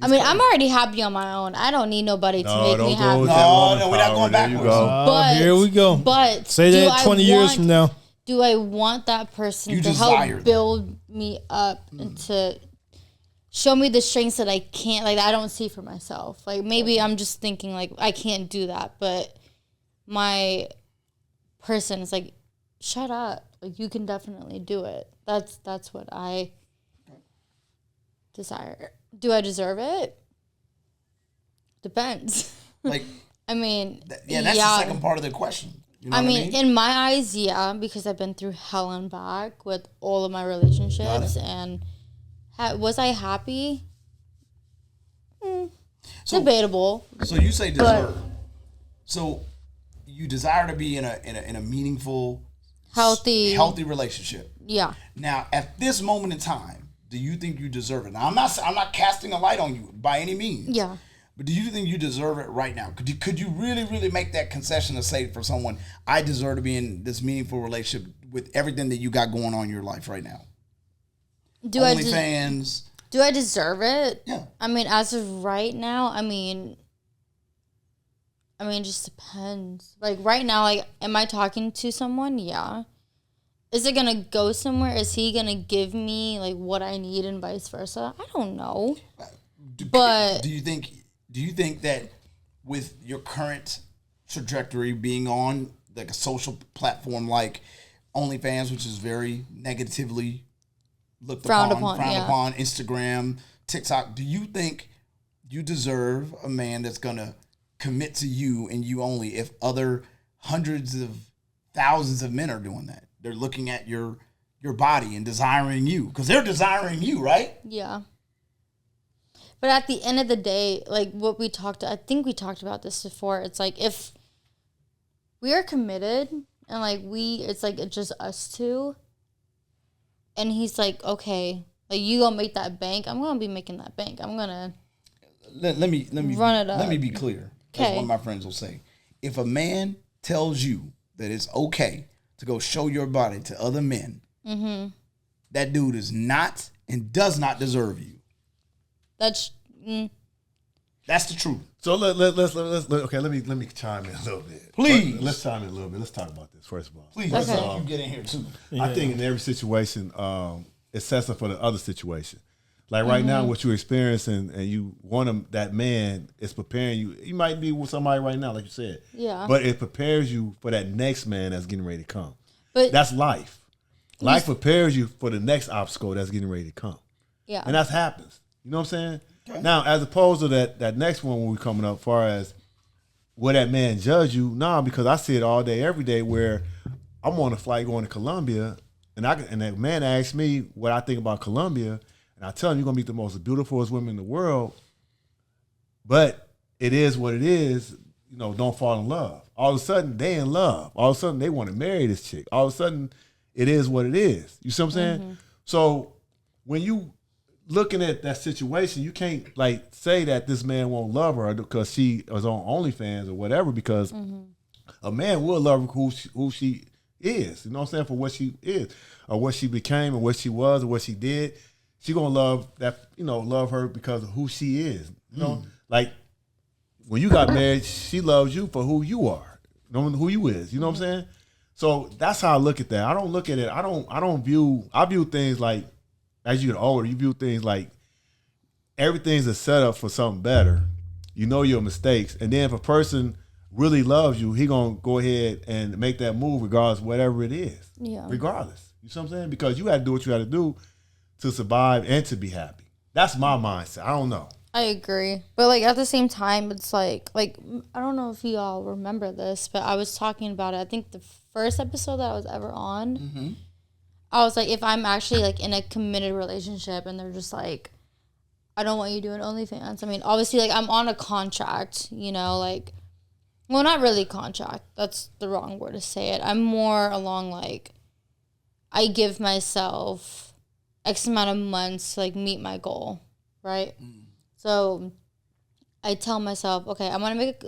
I mean, I'm already happy on my own. I don't need nobody to make me happy. No, we're not going backwards. But here we go. But say that 20 years from now. Do I want that person to help build me up and to show me the strengths that I can't, like, I don't see for myself? Like, maybe I'm just thinking, like, I can't do that. But my person is like, shut up. Like, you can definitely do it. That's what I desire. Do I deserve it? Depends. Like, I mean, that's the second part of the question. You know I mean, in my eyes, yeah, because I've been through hell and back with all of my relationships. And was I happy? Debatable. So you say deserve. So you desire to be in a meaningful, healthy relationship. Yeah. Now, at this moment in time, do you think you deserve it? Now, I'm not casting a light on you by any means. Yeah. But do you think you deserve it right now? Could you really, really make that concession to say for someone, I deserve to be in this meaningful relationship with everything that you got going on in your life right now? OnlyFans, Do I deserve it? Yeah. I mean, as of right now, I mean, it just depends. Like, right now, like, am I talking to someone? Yeah. Is it going to go somewhere? Is he going to give me, like, what I need and vice versa? I don't know. But do you think that with your current trajectory being on, like, a social platform like OnlyFans, which is very negatively frowned upon, Instagram, TikTok, do you think you deserve a man that's going to commit to you and you only if other hundreds of thousands of men are doing that? They're looking at your body and desiring you because they're desiring you, right? Yeah. But at the end of the day, like I think we talked about this before. It's like if we are committed and like it's like it's just us two. And he's like, okay, like you gonna make that bank. I'm gonna be making that bank. I'm gonna let me run it up. Let me be clear. As one of my friends will say, if a man tells you that it's okay to go show your body to other men, that dude is not and does not deserve you. That's the truth. So let's okay. Let me chime in a little bit. Please, let's chime in a little bit. Let's talk about this first of all. Please, you get in here too. I think in every situation, it sets up for the other situation. Like right now, what you're experiencing, and you want that man is preparing you. You might be with somebody right now, like you said. Yeah. But it prepares you for that next man that's getting ready to come. But that's life. Life prepares you for the next obstacle that's getting ready to come. Yeah. And that happens. You know what I'm saying? Okay. Now, as opposed to that next one when we're coming up, as far as will that man judge you? Nah, because I see it all day, every day, where I'm on a flight going to Colombia, and that man asks me what I think about Colombia. And I tell him, you're going to meet the most beautifulest women in the world, but it is what it is. You know, don't fall in love. All of a sudden, they in love. All of a sudden, they want to marry this chick. All of a sudden, it is what it is. You see what I'm saying? So when you looking at that situation, you can't, like, say that this man won't love her because she was on OnlyFans or whatever, because a man will love her who she is. You know what I'm saying? For what she is, or what she became, or what she was, or what she did. She gonna love that, love her because of who she is. You know, like when you got married, she loves you for who you are, knowing who you is. You know what I'm saying? So that's how I look at that. I don't look at it. I view things like, as you get older, you view things like everything's a setup for something better. You know your mistakes, and then if a person really loves you, he gonna go ahead and make that move regardless of whatever it is. Yeah. Regardless, you see what I'm saying? Because you got to do what you got to do to survive and to be happy. That's my mindset. I don't know. I agree. But, like, at the same time, it's like, I don't know if you all remember this, but I was talking about it. I think the first episode that I was ever on, I was like, if I'm actually, like, in a committed relationship and they're just like, I don't want you doing OnlyFans. I mean, obviously, like, I'm on a contract, like, well, not really contract. That's the wrong word to say it. I'm more along, like, I give myself X amount of months to, like, meet my goal, right? So I tell myself, okay, I'm gonna make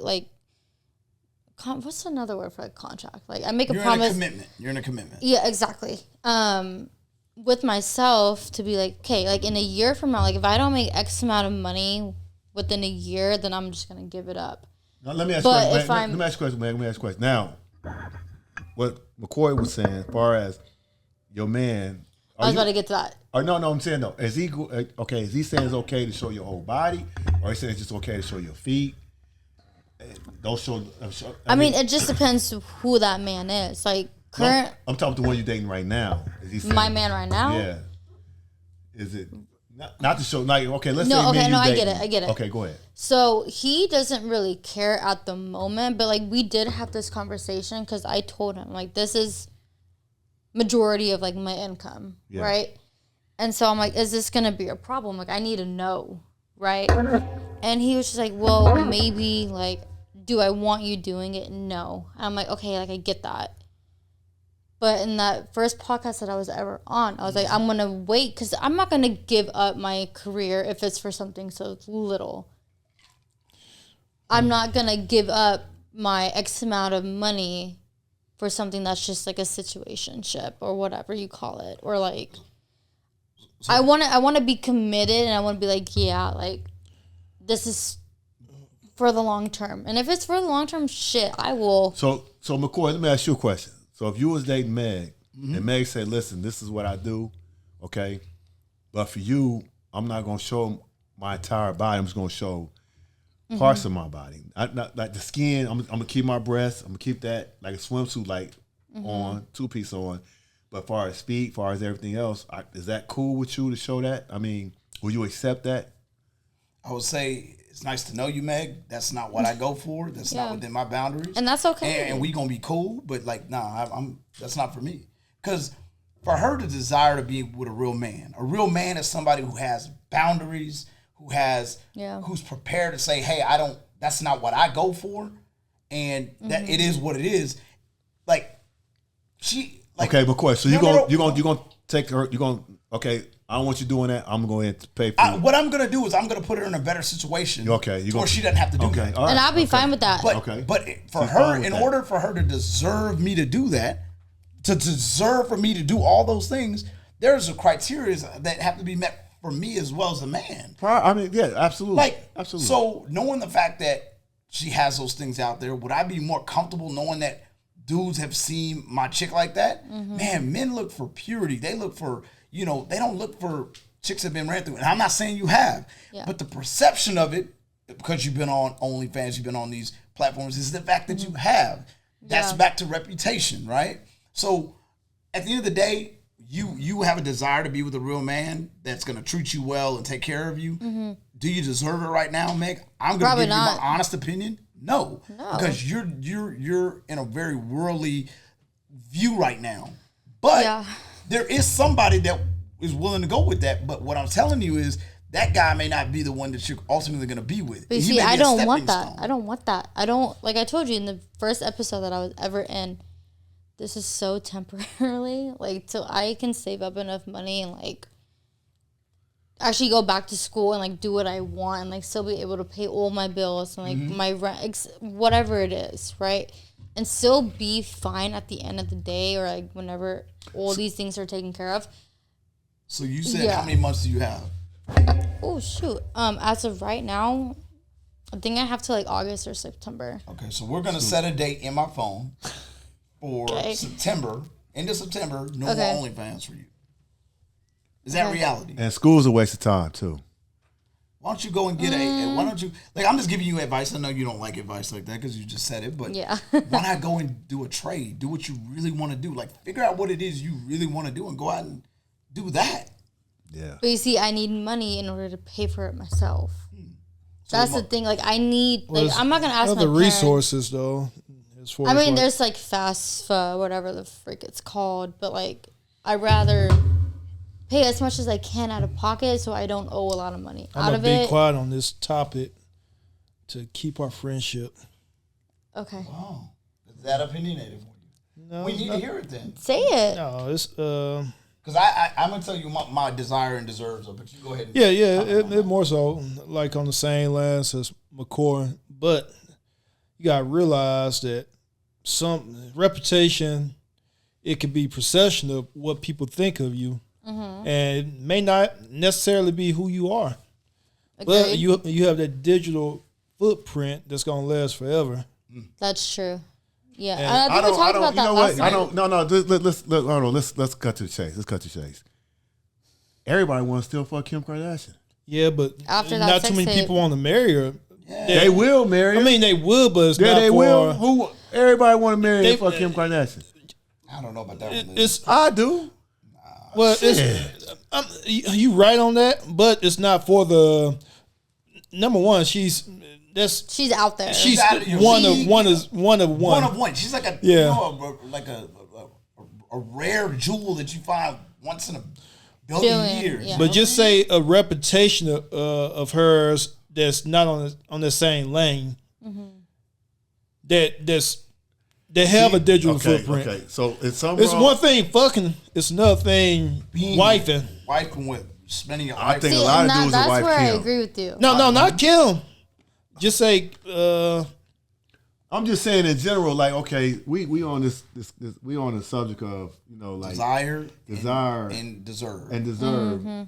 what's another word for a contract? Like, I make a promise. You're in a commitment. Yeah, exactly. With myself to be like, okay, like in a year from now, like if I don't make X amount of money within a year, then I'm just gonna give it up. Now, let me ask you a question. Now, what McCoy was saying, as far as your man. I was about to get to that. No, I'm saying no. Is he okay? Is he saying it's okay to show your whole body, or is he saying it's just okay to show your feet? Don't show. I mean, it just depends who that man is. Like current. No, I'm talking to the one you're dating right now. Is he saying, my man right now? Yeah. Is it not to show? Like, okay, let's say I get it. Okay, go ahead. So he doesn't really care at the moment, but like we did have this conversation because I told him like this is majority of like my income, right? And so I'm like, is this gonna be a problem? Like I need to know, right? And he was just like, well, maybe like, do I want you doing it? No. And I'm like, okay, like I get that. But in that first podcast that I was ever on, I was like, I'm gonna wait because I'm not gonna give up my career if it's for something so little. I'm not gonna give up my X amount of money for something that's just like a situationship or whatever you call it, or like I want to be committed, and I want to be like, yeah, like this is for the long term. And if it's for the long term, shit, I will. So McCoy, let me ask you a question. So if you was dating Meg, and Meg said, "Listen, this is what I do, okay, but for you, I'm not gonna show my entire body. I'm just gonna show parts of my body. Not like the skin. I'm gonna keep my breasts. I'm gonna keep that like a swimsuit, like on 2-piece on. But far as speed, far as everything else, is that cool with you to show that? I mean, will you accept that? I would say it's nice to know you, Meg. That's not what I go for. That's not within my boundaries, and that's okay. And we gonna be cool, but like, nah, that's not for me. Because for her to desire to be with a real man is somebody who has boundaries, who's prepared to say, hey, that's not what I go for, and that it is what it is. Like okay, McCoy. So you're gonna take her. Okay. I don't want you doing that. I'm going to pay for it. What I'm going to do is I'm going to put her in a better situation. Okay. Where she doesn't have to do that. Right. And I'll be fine with that. But for her, in order for her to deserve me to do that, to deserve for me to do all those things, there's a criteria that have to be met for me as well as a man. I mean, yeah, absolutely. Absolutely. So knowing the fact that she has those things out there, would I be more comfortable knowing that dudes have seen my chick like that? Man, men look for purity. They look for... they don't look for chicks that have been ran through. And I'm not saying you have, but the perception of it, because you've been on OnlyFans, you've been on these platforms, is the fact that you have. That's back to reputation, right? So at the end of the day, you have a desire to be with a real man that's going to treat you well and take care of you. Do you deserve it right now, Meg? I'm going to give you my honest opinion. No, because you're in a very worldly view right now. But there is somebody that is willing to go with that. But what I'm telling you is that guy may not be the one that you're ultimately going to be with. But see, I don't want that. I don't want that. I don't, like I told you in the first episode that I was ever in, this is so temporarily, like, till I can save up enough money and, like, actually go back to school and, like, do what I want and, like, still be able to pay all my bills and, like, my rent, whatever it is, right? And still be fine at the end of the day or, like, whenever all these things are taken care of. So you said how many months do you have? Oh, shoot. As of right now, I think I have to, like, August or September. Okay, so we're going to set a date in my phone for September, end of September, no more OnlyFans for you. Is that reality? And school's a waste of time, too. Why don't you go and get why don't you, like, I'm just giving you advice. I know you don't like advice like that because you just said it, but why not go and do a trade? Do what you really want to do. Like, figure out what it is you really want to do and go out and do that. Yeah. But you see, I need money in order to pay for it myself. So that's the thing. Like, I need, like, I'm not going to ask my parents. Resources, though. I mean, there's, like, FAFSA, whatever the frick it's called, but, like, I'd rather pay as much as I can out of pocket so I don't owe a lot of money out of it. I'm going to be quiet on this topic to keep our friendship. Okay. Wow. Is that opinionated for you? No. We need to hear it then. Say it. No, it's... Because I'm going to tell you my desire and deserves, but you go ahead and... it more so, like, on the same lines as McCoy. But you got to realize that some reputation, it could be perception of what people think of you. And it may not necessarily be who you are. Agreed. But you have that digital footprint that's going to last forever. That's true. Yeah. And I think we talked about that last time. Let's cut to the chase. Let's cut to the chase. Everybody wants to still fuck Kim Kardashian. Yeah, but after that not too many people want to marry her. Yeah. They will marry her. I mean, they will, but it's not they for... will. Everybody want to marry and fuck Kim Kardashian. I don't know about that one. I do. Well, you right on that, but it's not for the number one. She's out there. She's one of one. She's like a a rare jewel that you find once in a billion years. Yeah. But just say a reputation of hers that's not on the same lane. They have a digital footprint. Okay, so it's one thing fucking, it's another thing wifing. Wifing with spending your life. I think a lot of dudes are wife Kim. That's where I agree with you. No, not Kim. Just say I'm just saying in general, like, okay, we on this we on the subject of, like desire and deserve. Mm-hmm.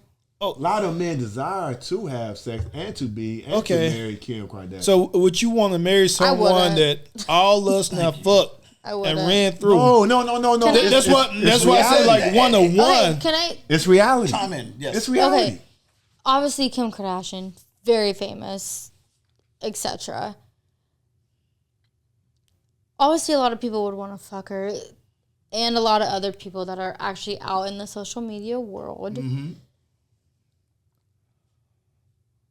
Oh, a lot of men desire to have sex and to to marry Kim Kardashian. So would you want to marry someone that all us now fuck and ran through? No. That's why I said like 1-on-1. Okay, can I? It's reality. Chime in. Yes. It's reality. Okay. Obviously, Kim Kardashian, very famous, etc. Obviously, a lot of people would want to fuck her, and a lot of other people that are actually out in the social media world. Mm-hmm.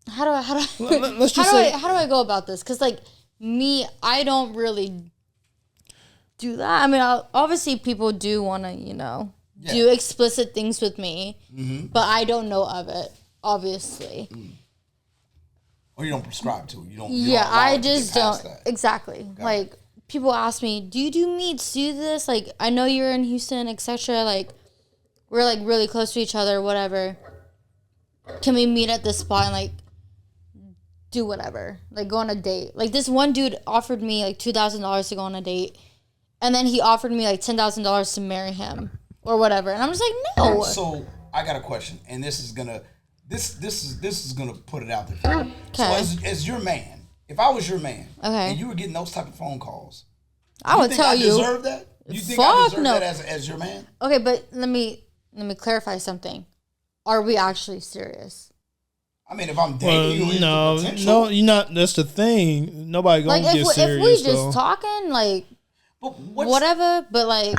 How do I go about this? Because like me, I don't really do that. I mean, obviously people do want to, do explicit things with me, but I don't know of it, obviously. Or you don't prescribe to it. You don't. I just don't. Exactly. Like people ask me, do you do meets? Do you do this? Like I know you're in Houston, etc. Like we're like really close to each other, whatever. Can we meet at this spot and like do whatever, like go on a date? Like this one dude offered me like $2,000 to go on a date, and then he offered me like $10,000 to marry him or whatever, and I'm just like, no. So I got a question, and this is gonna put it out there for you. Okay. So as your man, if I was your man, okay, and you were getting those type of phone calls, I would tell you. Deserve that? You think I deserve that as your man? Okay, but let me clarify something. Are we actually serious? I mean, if I'm dating you, no, you're not. That's the thing. Nobody gonna get serious. If we just talking, like, whatever. But like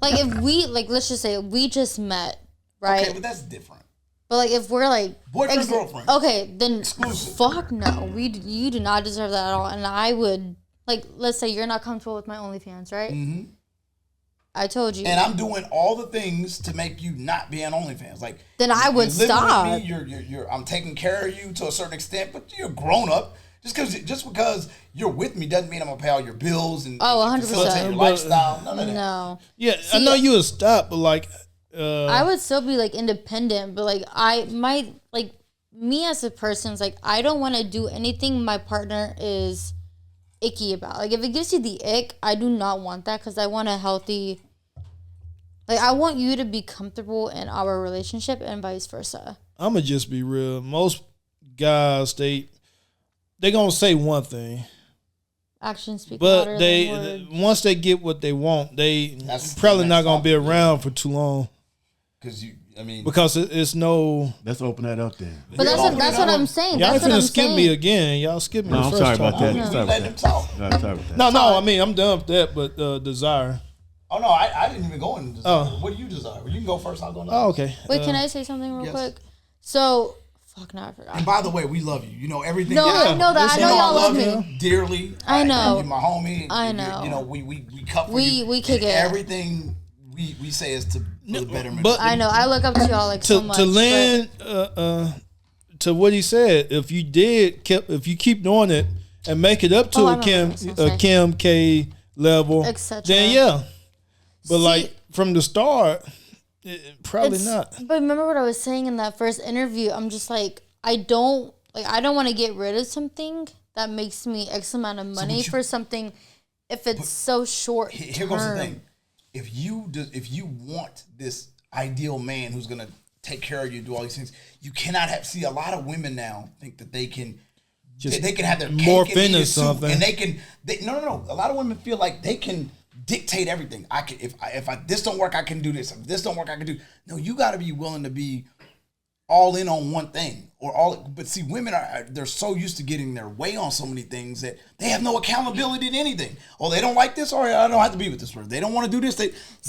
if we let's just say we just met, right? Okay, but that's different. But like if we're like boyfriend girlfriend, okay, then exclusive. Fuck no, you do not deserve that at all. And I would let's say you're not comfortable with my OnlyFans, right? Mm-hmm. I told you. And I'm doing all the things to make you not be on OnlyFans. Like then I would stop. With me, I'm taking care of you to a certain extent, but you're grown up. Just because you're with me doesn't mean I'm gonna pay all your bills and 100%. facilitate your lifestyle. None of that. No. Yeah, see, I know you would stop, but like I would still be like independent, but like I might like me as a person is like I don't want to do anything my partner is icky about. Like if it gives you the ick, I do not want that because I want a healthy. Like I want you to be comfortable in our relationship and vice versa. I'ma just be real. Most guys they gonna say one thing. Actions speak but louder than words. Once they get what they want, that's probably not gonna be around for too long. Because it's no. Let's open that up then. But that's what I'm saying. Y'all ain't finna skip me again. Y'all skip me. No, I'm sorry about that. No, I mean I'm done with that. But desire. Oh no, I didn't even go into desire. What do you desire? You can go first. I'll go next. Oh, okay. Wait, can I say something real quick? So, fuck no, I forgot. And by the way, we love you. You know everything. No, I know that. I know y'all love me dearly. I know. You're my homie. I know. We cover you. We kick it. Everything we say is to the betterment. But I know I look up to y'all like so much. To land to what he said, if you keep doing it and make it up to a Kim K level, then yeah. But from the start, probably not. But remember what I was saying in that first interview? I'm just like, I don't want to get rid of something that makes me X amount of money for something if it's so short term. Here goes the thing. If you want this ideal man who's gonna take care of you, do all these things, you cannot see a lot of women now think that they can they can have their cake morph and into something, and no. A lot of women feel like they can dictate everything. I can if this don't work, I can do this. If this don't work, I can do. No, you got to be willing to be all in on one thing but see, women they're so used to getting their way on so many things that they have no accountability to anything. Oh, they don't like this, or I don't have to be with this person. They don't want to do this.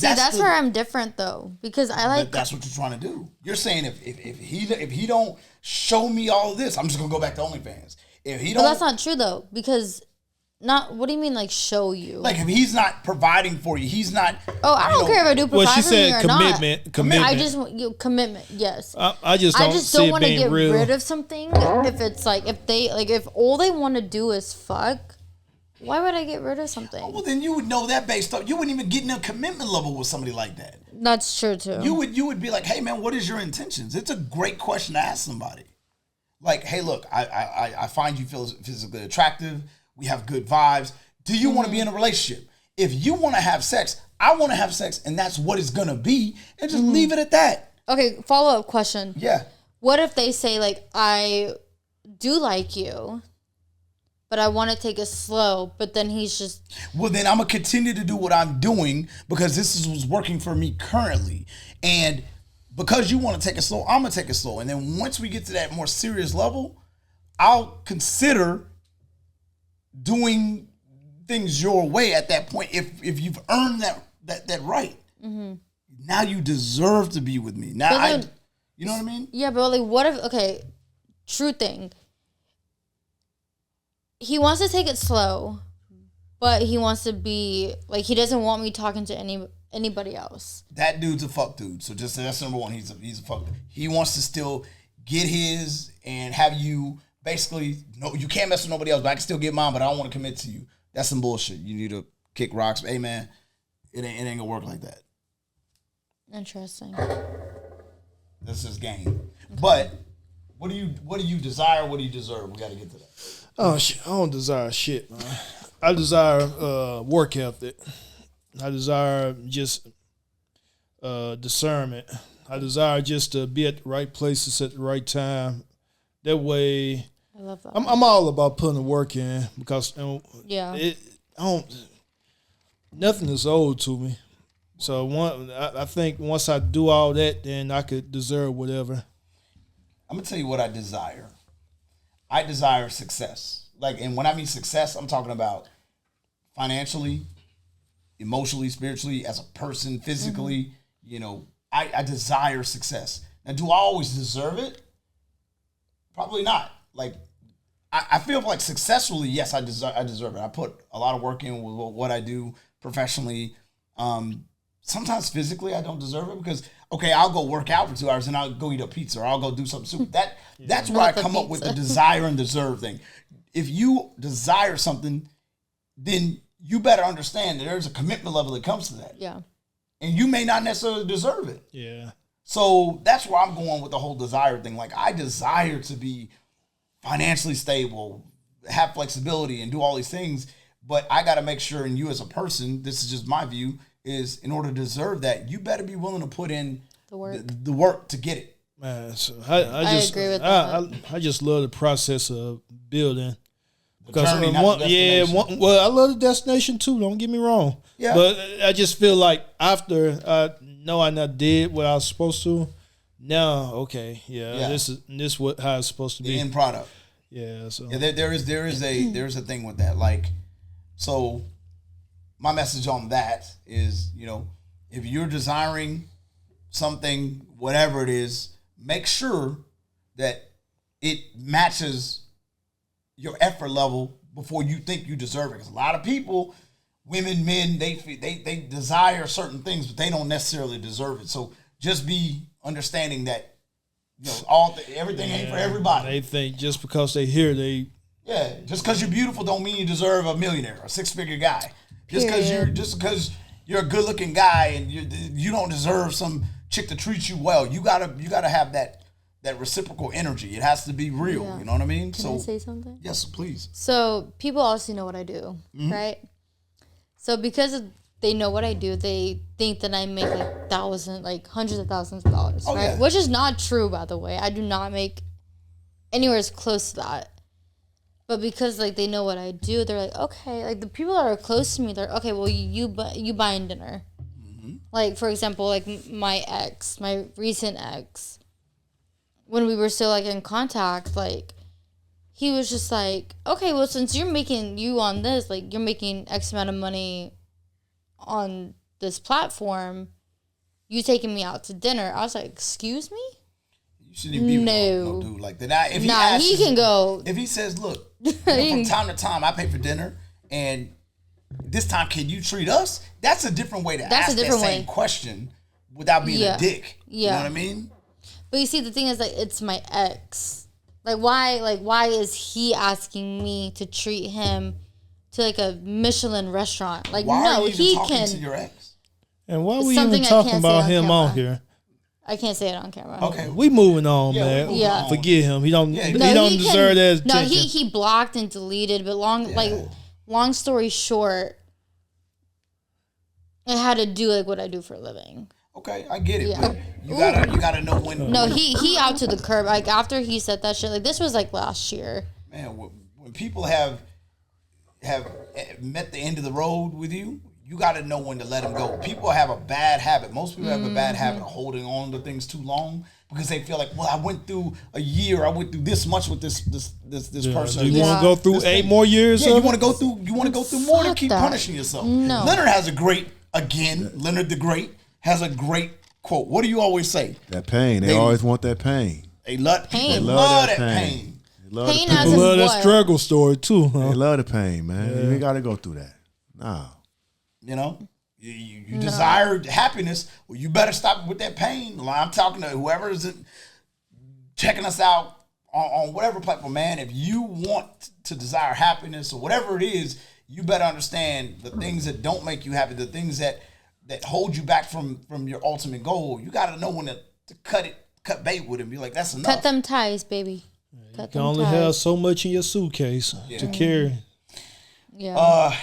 That's where I'm different though, because I like. That's what you're trying to do. You're saying if he don't show me all of this, I'm just gonna go back to OnlyFans. If he don't, but that's not true though, because. Not what do you mean like show you? Like if he's not providing for you, he's not. Oh, I don't care if I do provide for you or commitment. Commitment. I just want commitment. Yes. I just don't want to get real. rid of something if it's like if all they want to do is fuck. Why would I get rid of something? Oh, well, then you would know that based on you wouldn't even get in a commitment level with somebody like that. That's true too. You would be like, hey man, what is your intentions? It's a great question to ask somebody. Like, hey, look, I find you physically attractive. We have good vibes. Do you want to be in a relationship? If you want to have sex, I want to have sex, and that's what it's going to be, and just leave it at that. Okay, follow-up question. Yeah. What if they say, like, I do like you, but I want to take it slow, but then he's just... Well, then I'm going to continue to do what I'm doing because this is what's working for me currently. And because you want to take it slow, I'm going to take it slow. And then once we get to that more serious level, I'll consider doing things your way at that point if you've earned that right. Mm-hmm. Now you deserve to be with me. Now you know what I mean? Yeah, but like, what if? Okay, true thing. He wants to take it slow, but he wants to be like, he doesn't want me talking to anybody else. That dude's a fuck dude. So just that's number one. He's a fuck dude. He wants to still get his and have you basically. No, you can't mess with nobody else, but I can still get mine. But I don't want to commit to you. That's some bullshit. You need to kick rocks. Hey man, it ain't gonna work like that. Interesting. This is game. But what do you desire? What do you deserve? We got to get to that. Oh shit! I don't desire shit, man. I desire work ethic. I desire just discernment. I desire just to be at the right places at the right time. That way, I love that. I'm all about putting the work in because nothing is owed to me. So I think once I do all that, then I could deserve whatever. I'm gonna tell you what I desire. I desire success. And when I mean success, I'm talking about financially, emotionally, spiritually, as a person, physically. Mm-hmm. I desire success. Now, do I always deserve it? Probably not. I feel like successfully, yes, I deserve it. I put a lot of work in with what I do professionally. Sometimes physically I don't deserve it because, okay, I'll go work out for 2 hours and I'll go eat a pizza or I'll go do something stupid. That's where I come up with the desire and deserve thing. If you desire something, then you better understand that there's a commitment level that comes to that. Yeah. And you may not necessarily deserve it. Yeah. So that's where I'm going with the whole desire thing. I desire to be financially stable, have flexibility, and do all these things. But I got to make sure, and you as a person, this is just my view, is in order to deserve that, you better be willing to put in the work to get it. Man, so I just agree with that. I just love the process of building. Because journey, not the destination. I love the destination too. Don't get me wrong. Yeah. But I just feel like after I know I not did what I was supposed to, now this is how it's supposed to be. The end product. Yeah. So there is a thing with that. So my message on that is, if you're desiring something, whatever it is, make sure that it matches your effort level before you think you deserve it. Because a lot of people, women, men, they desire certain things, but they don't necessarily deserve it. So just be understanding that everything ain't for everybody. They think just because they hear just because you're beautiful don't mean you deserve a millionaire, a six-figure guy. Just because you're a good-looking guy and you don't deserve some chick to treat you well. You gotta have that reciprocal energy. It has to be real. Yeah. You know what I mean? Can I say something? Yes, please. So people obviously know what I do, right? So because they know what I do, they think that I make hundreds of thousands of dollars, right? Yeah. Which is not true, by the way. I do not make anywhere as close to that. But because they know what I do, they're like, okay, the people that are close to me, they're okay. Well, you buying dinner, for example, my recent ex, when we were still in contact, he was just like, okay, well, since you're making on this, you're making X amount of money on this platform, you taking me out to dinner. I was like, excuse me? You shouldn't even be with no dude like that. If he can go. If he says, look, from time to time, I pay for dinner, and this time, can you treat us? That's a different way to ask that same question without being a dick. Yeah. You know what I mean? But you see, the thing is, it's my ex. Why is he asking me to treat him to a Michelin restaurant? Why are you even talking to your ex? And why are we even talking about him on here? I can't say it on camera. Okay, we moving on, man. Yeah, forget him. He don't. He don't deserve that attention. No, he blocked and deleted. But long long story short, it had to do like what I do for a living. Okay, I get it. Yeah. But you gotta know when. No, he out to the curb. Like after he said that shit, like this was like last year. Man, when people have met the end of the road with you, you got to know when to let them go. People have a bad habit. Most people have a bad habit of holding on to things too long because they feel like, well, I went through a year. I went through this much with this person. Do you want to go through 8 more years? Yeah, you want to go through. You want to go through more to keep that. punishing yourself. No. Leonard has a great Leonard the Great has a great quote. What do you always say? That pain. They always want that pain. They love Pain. that pain. They love Pain the as pain. in Love that what? struggle story too, huh? They love the pain, man. You ain't got to go through that. No. You know, you desire happiness. Well, you better stop with that pain. I'm talking to whoever is checking us out on whatever platform, man. If you want to desire happiness or whatever it is, you better understand the things that don't make you happy, the things that hold you back from your ultimate goal. You got to know when to cut bait with it. Be like, that's enough. Cut them ties, baby. Cut You can them only ties. have so much in your suitcase to carry. Yeah.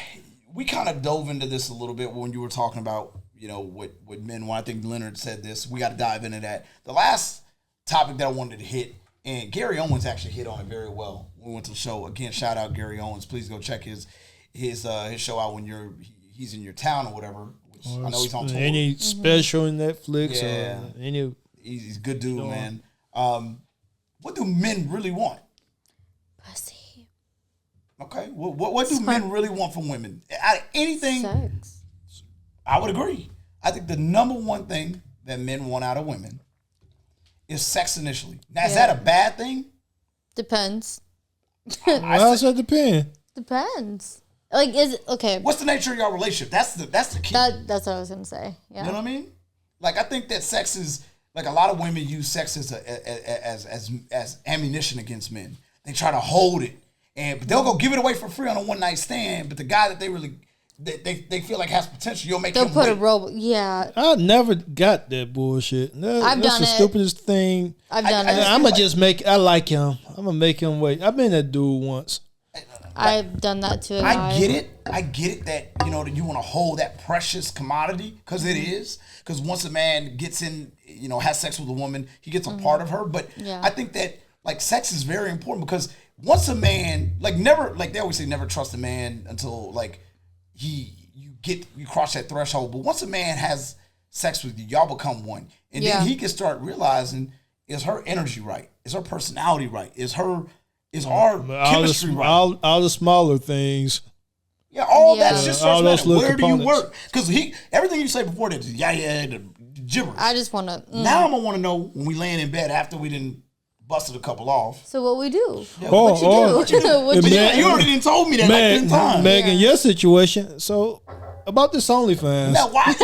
We kind of dove into this a little bit when you were talking about, what men want. I think Leonard said this. We got to dive into that. The last topic that I wanted to hit, and Gary Owens actually hit on it very well when we went to the show. Again, shout out Gary Owens. Please go check his show out when he's in your town or whatever. Which I know he's on tour. Any special in Netflix Yeah. or any. He's a good dude, man. What do men really want? Pussy. Okay, what do men really want from women? Out of anything, Sex. I would agree. I think the number one thing that men want out of women is sex initially. Now, is that a bad thing? Depends. How does that depend? Depends. Like, is it okay? What's the nature of your relationship? That's the key. That's what I was gonna say. Yeah. You know what I mean? Like, I think that sex is like a lot of women use sex as ammunition against men. They try to hold it, but they'll go give it away for free on a one night stand. But the guy that they really they feel like has potential, you'll make They'll him put wait. a robot. Yeah. I never got that bullshit. I've That's done the it. stupidest thing. I've done it. I'm gonna just make. I like him. I'm gonna make him wait. I've been that dude once. I've done that to a guy. I get it that that you want to hold that precious commodity because it is. Because once a man gets in, has sex with a woman, he gets a part of her. But Yeah. I think that like sex is very important because once a man they always say never trust a man until like you cross that threshold. But once a man has sex with you, y'all become one, and Yeah. then he can start realizing, is her energy right? Is her personality right? Is our chemistry right? All the smaller things. Yeah, all Yeah. that shit All starts those mattering. little Where do you components. work? Because everything you say before that, the gibberish. I just want to. Now I'm gonna want to know when we laying in bed after we didn't busted a couple off. So what we do? Yeah, Oh, what you do? What you do? What But you you already didn't told me that like 10 times. Megan, your situation. So about this OnlyFans. Now why?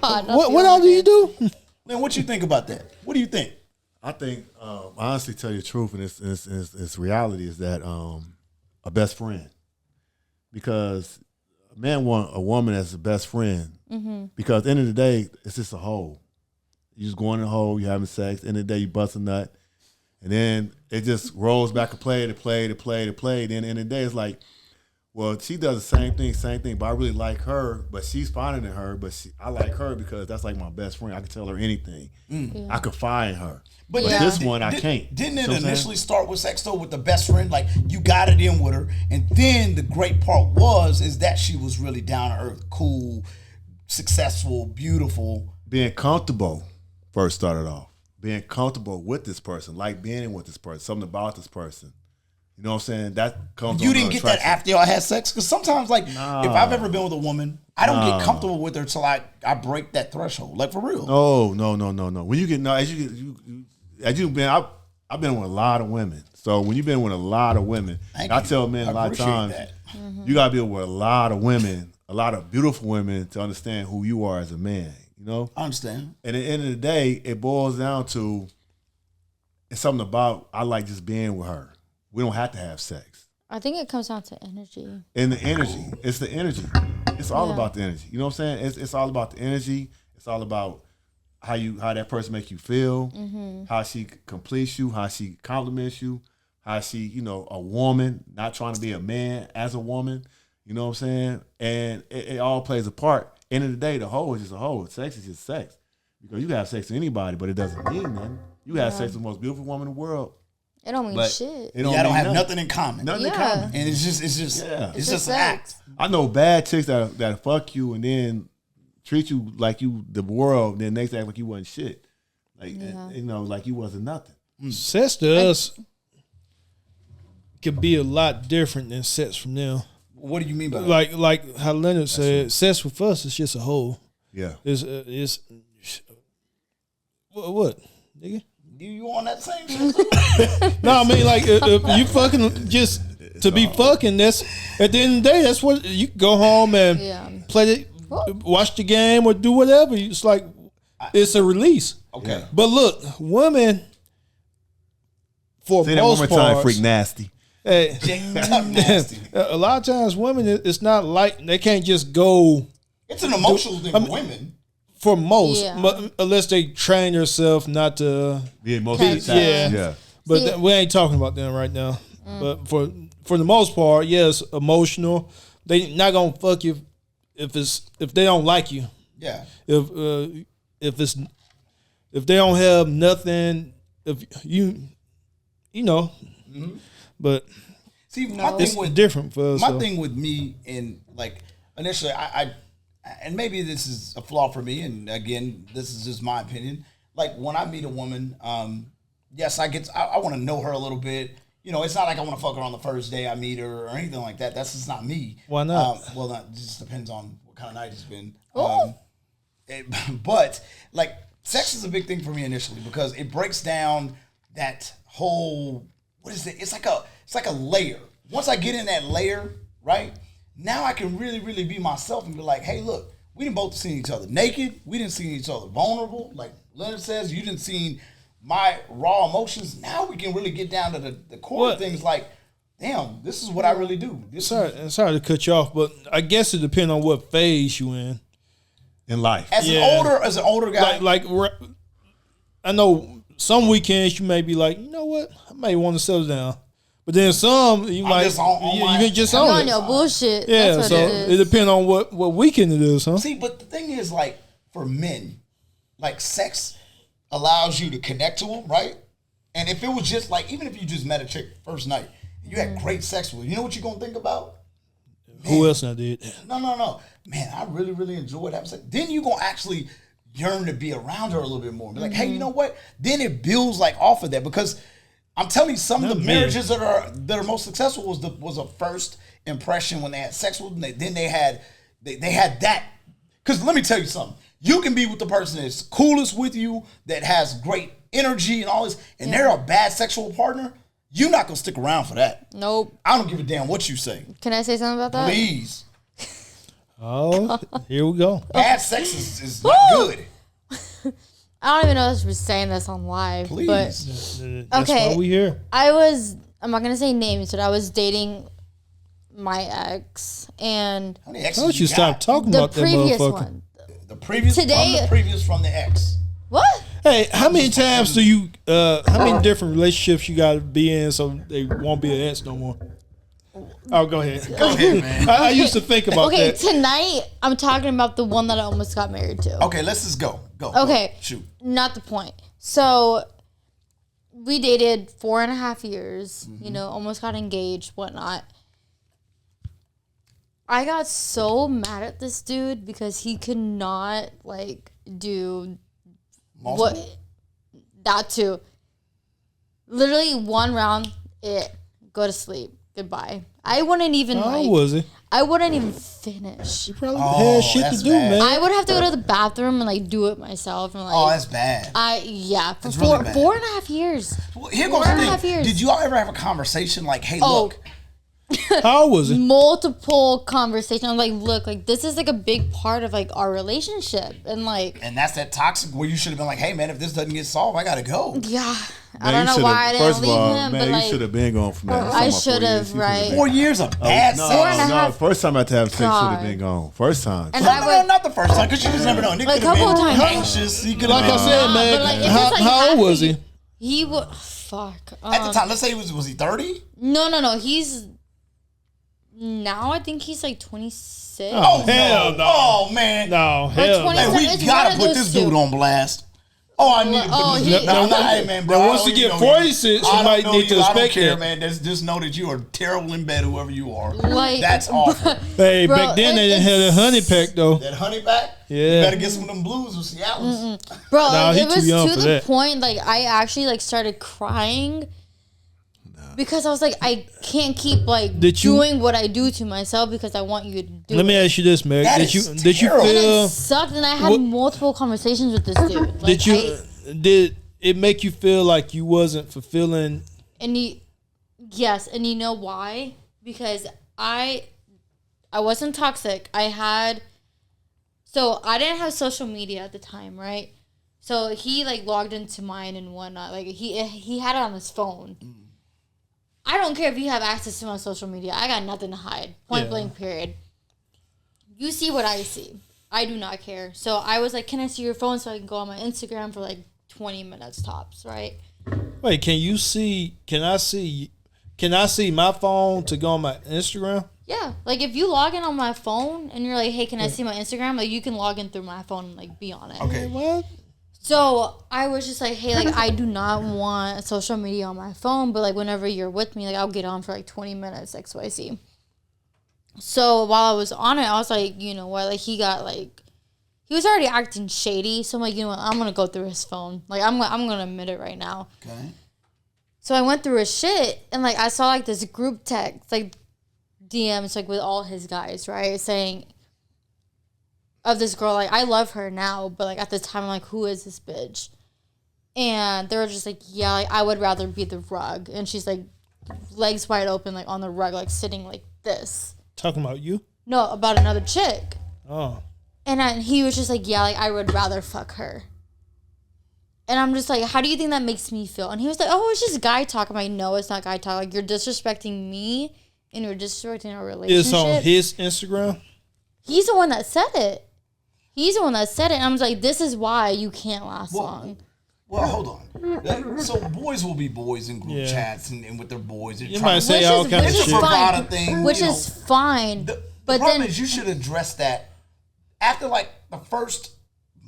God, not What the all do only you do? Man, what you think about that? What do you think? I think, honestly, tell you the truth, and it's reality, is that a best friend. Because a man want a woman as a best friend. Mm-hmm. Because at the end of the day, it's just a hole. You just go in the hole, you having sex. At the end of the day, you bust a nut. And then it just rolls back to play. Then at the end of the day, it's like, well, she does the same thing, but I really like her, but she's finer than her, but I like her because that's like my best friend. I can tell her anything. I confide in her. But Yeah. this one, I can't. Didn't it See what I'm initially start with sex though, with the best friend? Like you got it in with her, and then the great part is that she was really down to earth, cool, successful, beautiful. Being comfortable first started off. Being comfortable with this person, like being with this person, something about this person. You know what I'm saying? That comes. You on didn't the get that attraction. after y'all had sex? Because sometimes, like, if I've ever been with a woman, I don't get comfortable with her till I break that threshold. Like, for real. No. When you get I've been with a lot of women. So when you've been with a lot of women, Thank I you. tell men a lot of appreciate times, that. you gotta be with a lot of women, a lot of beautiful women to understand who you are as a man. You know? I understand. And at the end of the day, it boils down to it's something about I like just being with her. We don't have to have sex. I think it comes down to energy. And the energy. It's the energy. It's all Yeah. about the energy. You know what I'm saying? It's all about the energy. It's all about how that person make you feel, how she completes you, how she compliments you, how she, you know, a woman not trying to be a man as a woman. You know what I'm saying? And it all plays a part. End of the day, the hoe is just a hoe. Sex is just sex. Because you can have sex with anybody, but it doesn't mean nothing. You can have sex with the most beautiful woman in the world. It don't mean shit. Y'all don't have nothing in common. Nothing in common. And it's just it's just an act. I know bad chicks that fuck you and then treat you like you the world, then next act like you wasn't shit. Like you know, like you wasn't nothing. Sex to us could be a lot different than sex from them. What do you mean by that? Like how Leonard said, sex with us is just a whole. Yeah. It's what nigga? You on that same shit? No, I mean like you fucking just to be fucking. That's at the end of the day. That's what you go home and play watch the game or do whatever. It's like it's a release. Okay, but look, women for say most that one more time, parts, freak nasty. Hey, nasty. A lot of times women, it's not like they can't just go. It's an emotional thing for women. For most, unless they train themselves not to be emotionally attached. Yeah. But we ain't talking about them right now. But for the most part, yes, emotional. They not gonna fuck you if they don't like you. Yeah. If they don't have nothing, if you know, but see, my thing with different for us. My thing with me, and like initially, I and maybe this is a flaw for me, and again, this is just my opinion. Like when I meet a woman, yes, I want to know her a little bit. You know, it's not like I want to fuck her on the first day I meet her or anything like that. That's just not me. Why not? Well, it just depends on what kind of night it's been. But like, sex is a big thing for me initially because it breaks down that whole, what is it? It's like a layer. Once I get in that layer, right? Now I can really, really be myself and be like, hey, look, we didn't both seen each other naked. We didn't see each other vulnerable. Like Leonard says, you didn't see my raw emotions. Now we can really get down to the core of things like, damn, this is what I really do. Sorry to cut you off, but I guess it depends on what phase you in life. As an older guy. Like I know some weekends you may be like, you know what, I may want to settle down. But then some you might you just on your bullshit. Yeah, that's so it depends on what weekend it is, huh? See, but the thing is, like for men, like sex allows you to connect to them, right? And if it was just like, even if you just met a chick first night, and you had great sex with her, you know what you're gonna think about? Man, who else I did? No. Man, I really, really enjoyed having sex. Then you're gonna actually yearn to be around her a little bit more. Be like, hey, you know what? Then it builds like off of that because I'm telling you, some of the marriages that are most successful was a first impression when they had sex with them. Then they had that. Because let me tell you something. You can be with the person that's coolest with you, that has great energy and all this, and they're a bad sexual partner. You're not gonna stick around for that. Nope. I don't give a damn what you say. Can I say something about that? Please. Oh, here we go. Bad sex is not good. I don't even know if I was saying this on live. Please. But That's why we here. I'm not gonna say names, but I was dating my ex, and How many exes Why don't you stop talking the about that previous motherfucker? one. The previous from the ex. What? Hey, how many times do you? How many different relationships you got to be in so they won't be an ex no more? Oh, go ahead. Go ahead, man. I used to think about that. Tonight I'm talking about the one that I almost got married to. Okay, let's just go. Go. Okay. Go. Shoot. Not the point. So we dated 4.5 years, you know, almost got engaged, whatnot. I got so mad at this dude because he could not like do that too. Literally one round, go to sleep. Goodbye. I wouldn't even was he? I wouldn't even finish. You probably had shit to do, bad. man. I would have to go to the bathroom and like do it myself and like. Oh, that's bad. For really bad. 4.5 years. Well, here goes the 4.5 thing. years. Did you all ever have a conversation like, hey, look. How old was he? Multiple conversations. I'm like, look, like this is like a big part of like our relationship, and like. And that's that toxic where you should have been like, hey, man, if this doesn't get solved, I gotta go. Yeah. I don't know why I didn't First of leave all, him, man, but like. you should have been gone from that. I should have, right? 4 years of bad No, sex. no, first time I had to have sex should God. have been gone. First time. And No, not the first time, because you just never know. Nick Like, could have couple been times. anxious. He could have Like I been. said, man. but, like, if it's, like, how old was happy- he? He was fuck. At the time, let's say was he 30? No. He's now. I think he's like 26. Oh, hell no. Oh man. No, hell no. Hey, we gotta put this dude on blast. Oh, I need to put this dude. Hey, man, bro. Once you get 46, you might need to I don't respect care, that. man. Just know that you are terrible in bed, whoever you are. Like, that's awful. Hey, bro, back then they didn't have a honey pack though. That honey pack? Yeah. You better get some of them blues with Cialis. bro, Nah, he it was too young to for the that. point like I actually like started crying because I was like, I can't keep like doing what I do to myself because I want you to do. Let me ask you this, Meg. Did you terrible. And feel? it sucked, and I had multiple conversations with this dude. Like, Did it make you feel like you wasn't fulfilling? Yes, and you know why? Because I wasn't toxic. So I didn't have social media at the time, right? So he like logged into mine and whatnot. Like he had it on his phone. I don't care if you have access to my social media. I got nothing to hide. Point blank, period. You see what I see. I do not care. So I was like, can I see your phone so I can go on my Instagram for like 20 minutes tops, right? Wait, can I see my phone to go on my Instagram? Yeah. Like if you log in on my phone and you're like, hey, can I see my Instagram? Like you can log in through my phone and like be on it. Okay. What? So I was just like, hey, like I do not want social media on my phone, but like whenever you're with me, like I'll get on for like 20 minutes, XYZ. So while I was on it, I was like, you know what? Like he was already acting shady. So I'm like, you know what? I'm gonna go through his phone. Like I'm gonna admit it right now. Okay. So I went through his shit and like I saw like this group text, like DMs, like with all his guys, right, saying of this girl, like I love her now, but like at the time I'm like, who is this bitch? And they were just like, yeah, like I would rather be the rug. And she's like legs wide open, like on the rug, like sitting like this. Talking about you? No, about another chick. Oh. And he was just like, yeah, like I would rather fuck her. And I'm just like, how do you think that makes me feel? And he was like, oh, it's just guy talk. I'm like, no, it's not guy talk. Like you're disrespecting me and you're disrespecting our relationship. It's on his Instagram? He's the one that said it. And I was like, this is why you can't last long. Well, hold on. So boys will be boys in group chats and with their boys. You might say all kinds of shit. Which is fine. The But problem then is you should address that after like the first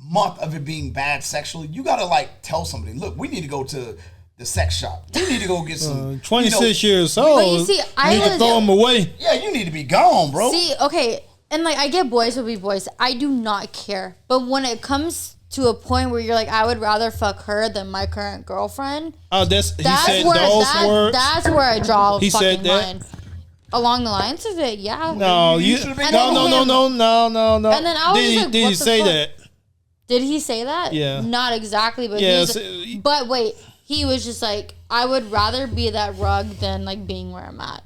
month of it being bad sexually. You gotta like tell somebody, look, we need to go to the sex shop. You need to go get some. 26 years old. But you see, I need to throw them away. Yeah, you need to be gone, bro. See, okay, and like I get boys will be boys. I do not care. But when it comes to a point where you're like, I would rather fuck her than my current girlfriend. Oh, he said those words. That's where I draw a He fucking said that? line. Along the lines of it, yeah. No, no. And And then I was just like, did what he the say fuck? that? Did he say that? Yeah. Not exactly, but Yeah, but wait, he was just like, I would rather be that rug than like being where I'm at.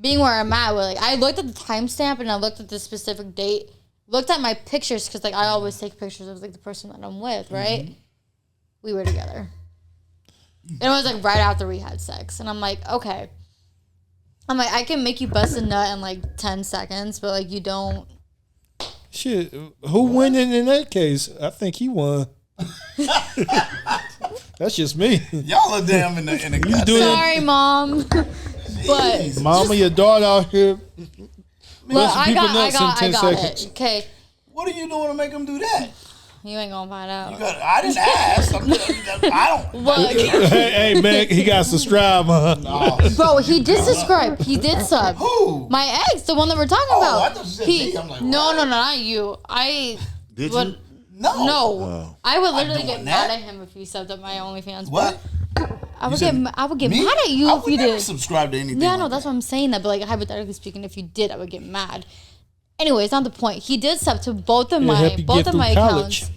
Being where I'm at, like I looked at the timestamp and I looked at the specific date, looked at my pictures because like I always take pictures of like the person that I'm with, right? Mm-hmm. We were together. And it was like right after we had sex, and I'm like, okay. I'm like, I can make you bust a nut in like 10 seconds, but like you don't. Shit, who won in that case? I think he won. That's just me. Y'all are damn in the Sorry, Mom. But Mama, your daughter out here. But I got it. Okay. What are you doing to make him do that? You ain't gonna find out. I didn't ask. I don't. Look. hey, man, he got subscribed, huh? No. Bro, he did subscribe. He did sub. Who? My ex, the one that we're talking about. I thought you said me. I'm like, no, what? not you. Did you? No. Oh. I would literally doing get that. mad at him if he subbed up my OnlyFans. What? I would get mad at you I if would you never did. subscribe to anything. Yeah, like no, that's what I'm saying. That, but like hypothetically speaking, if you did, I would get mad. Anyways, not the point. He did sub to both of my accounts.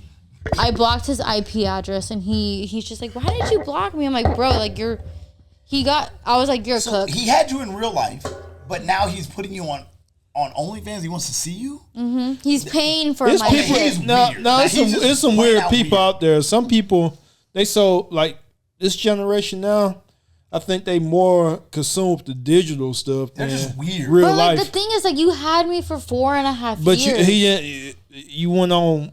I blocked his IP address, and he's just like, why did you block me? I'm like, bro, like I was like, you're a cook. He had you in real life, but now he's putting you on OnlyFans. He wants to see you. Mm-hmm. He's paying for It's my people. shit. It's some weird people out there. Some people, they so like this generation now. I think they more consume with the digital stuff than just weird. real but like life. the thing is, like you had me for 4.5 But years. you went on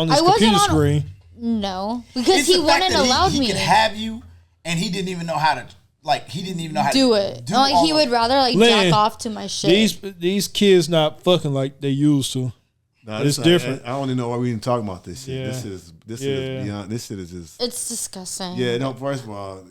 this computer screen. No, because he wouldn't allow me. He could have you and he didn't even know how to do it. Like he would rather like jack off to my shit. These kids not fucking like they used to. No, it's different. I don't even know why we even talking about this shit. Yeah. This is beyond. This shit is just. It's disgusting. Yeah, no. First of all,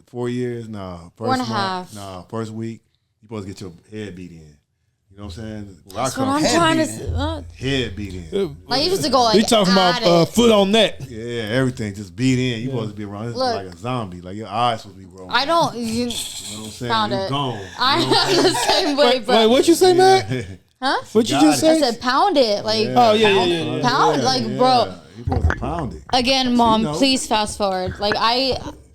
4 years, nah. First 4.5. Nah, first week, you supposed to get your head beat in. You know what I'm saying? That's what I'm trying to. Head beat in. Like you used to go like. We talking about foot on neck. Yeah, everything just beat in. You supposed to be around like a zombie. Like your eyes supposed to be rolling. I don't. You know what I'm saying? Found You it. gone. I'm the same way, but. Wait, what you say, Matt? Huh? What you just say? I said pound it. Like, oh, yeah. Pound, like, bro. You supposed to pound it. Again, Mom, please fast forward. Like,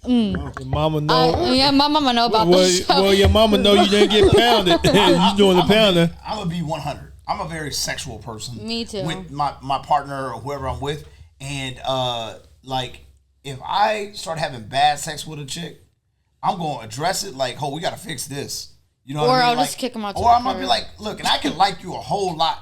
Your mama know. yeah, my mama know about this show. Well, your mama know you didn't get pounded. You doing the pounding. I'm going to be 100. I'm a very sexual person. Me too. With my partner or whoever I'm with. And, like, if I start having bad sex with a chick, I'm going to address it like, we got to fix this. You know what I mean? I'll just kick him out. Or I'm gonna be like, look, and I can like you a whole lot,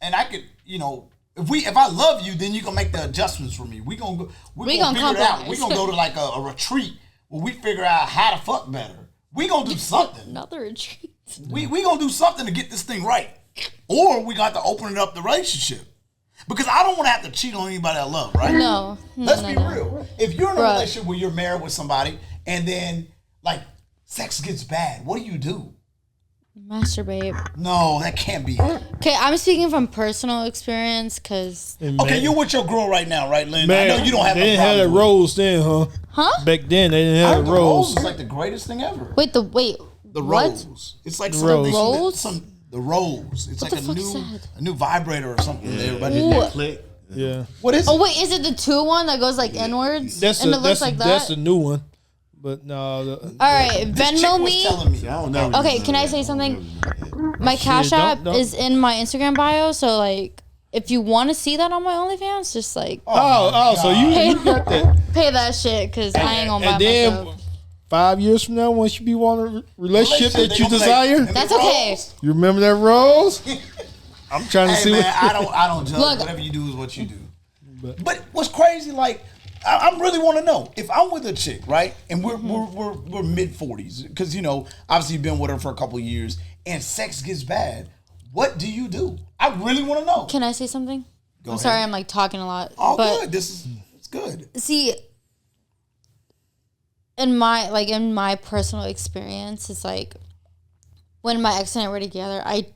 and I could, if I love you, then you gonna make the adjustments for me. We gonna figure it out. We gonna go to like a retreat where we figure out how to fuck better. We gonna do something. Another retreat. We gonna do something to get this thing right, or we got to open it up the relationship. Because I don't want to have to cheat on anybody I love, right? No. Let's be real. If you're in a relationship where you're married with somebody, and then like sex gets bad, what do? Masturbate. No, that can't be it. Okay, I'm speaking from personal experience because. Okay, you're with your girl right now, right, Lynn? Man, I know you don't have they no didn't have the rolls then, huh? Huh? Back then, they didn't have the rolls. It's like the greatest thing ever. Wait. The What? rolls. It's like The something. rolls? The rolls. It's What like the fuck is that? a new vibrator or something. that everybody Ooh. Click. Yeah. What is it? Oh wait, is it the 2 one that goes like inwards? That's and it looks like that's that? the new one. But no. All right, This chick Venmo was me. telling me. I don't know. Okay, can I say something? My Cash don't- App don't- is in my Instagram bio, so like, if you want to see that on my OnlyFans, just like So you got that. pay that shit because I ain't gonna buy And then myself. 5 years from now, once you be wanting a relationship that you desire, That's okay. you remember that rose? I'm trying to Hey see man, what. I don't judge. Look. Whatever you do is what you do. But what's crazy, like, I really want to know if I'm with a chick, right, and we're mid 40s, because obviously you've been with her for a couple of years, and sex gets bad. What do you do? I really want to know. Can I say something? Go I'm ahead. sorry, I'm like talking a lot. Oh, but good. It's good. see, in my personal experience, it's like when my ex and I were together, I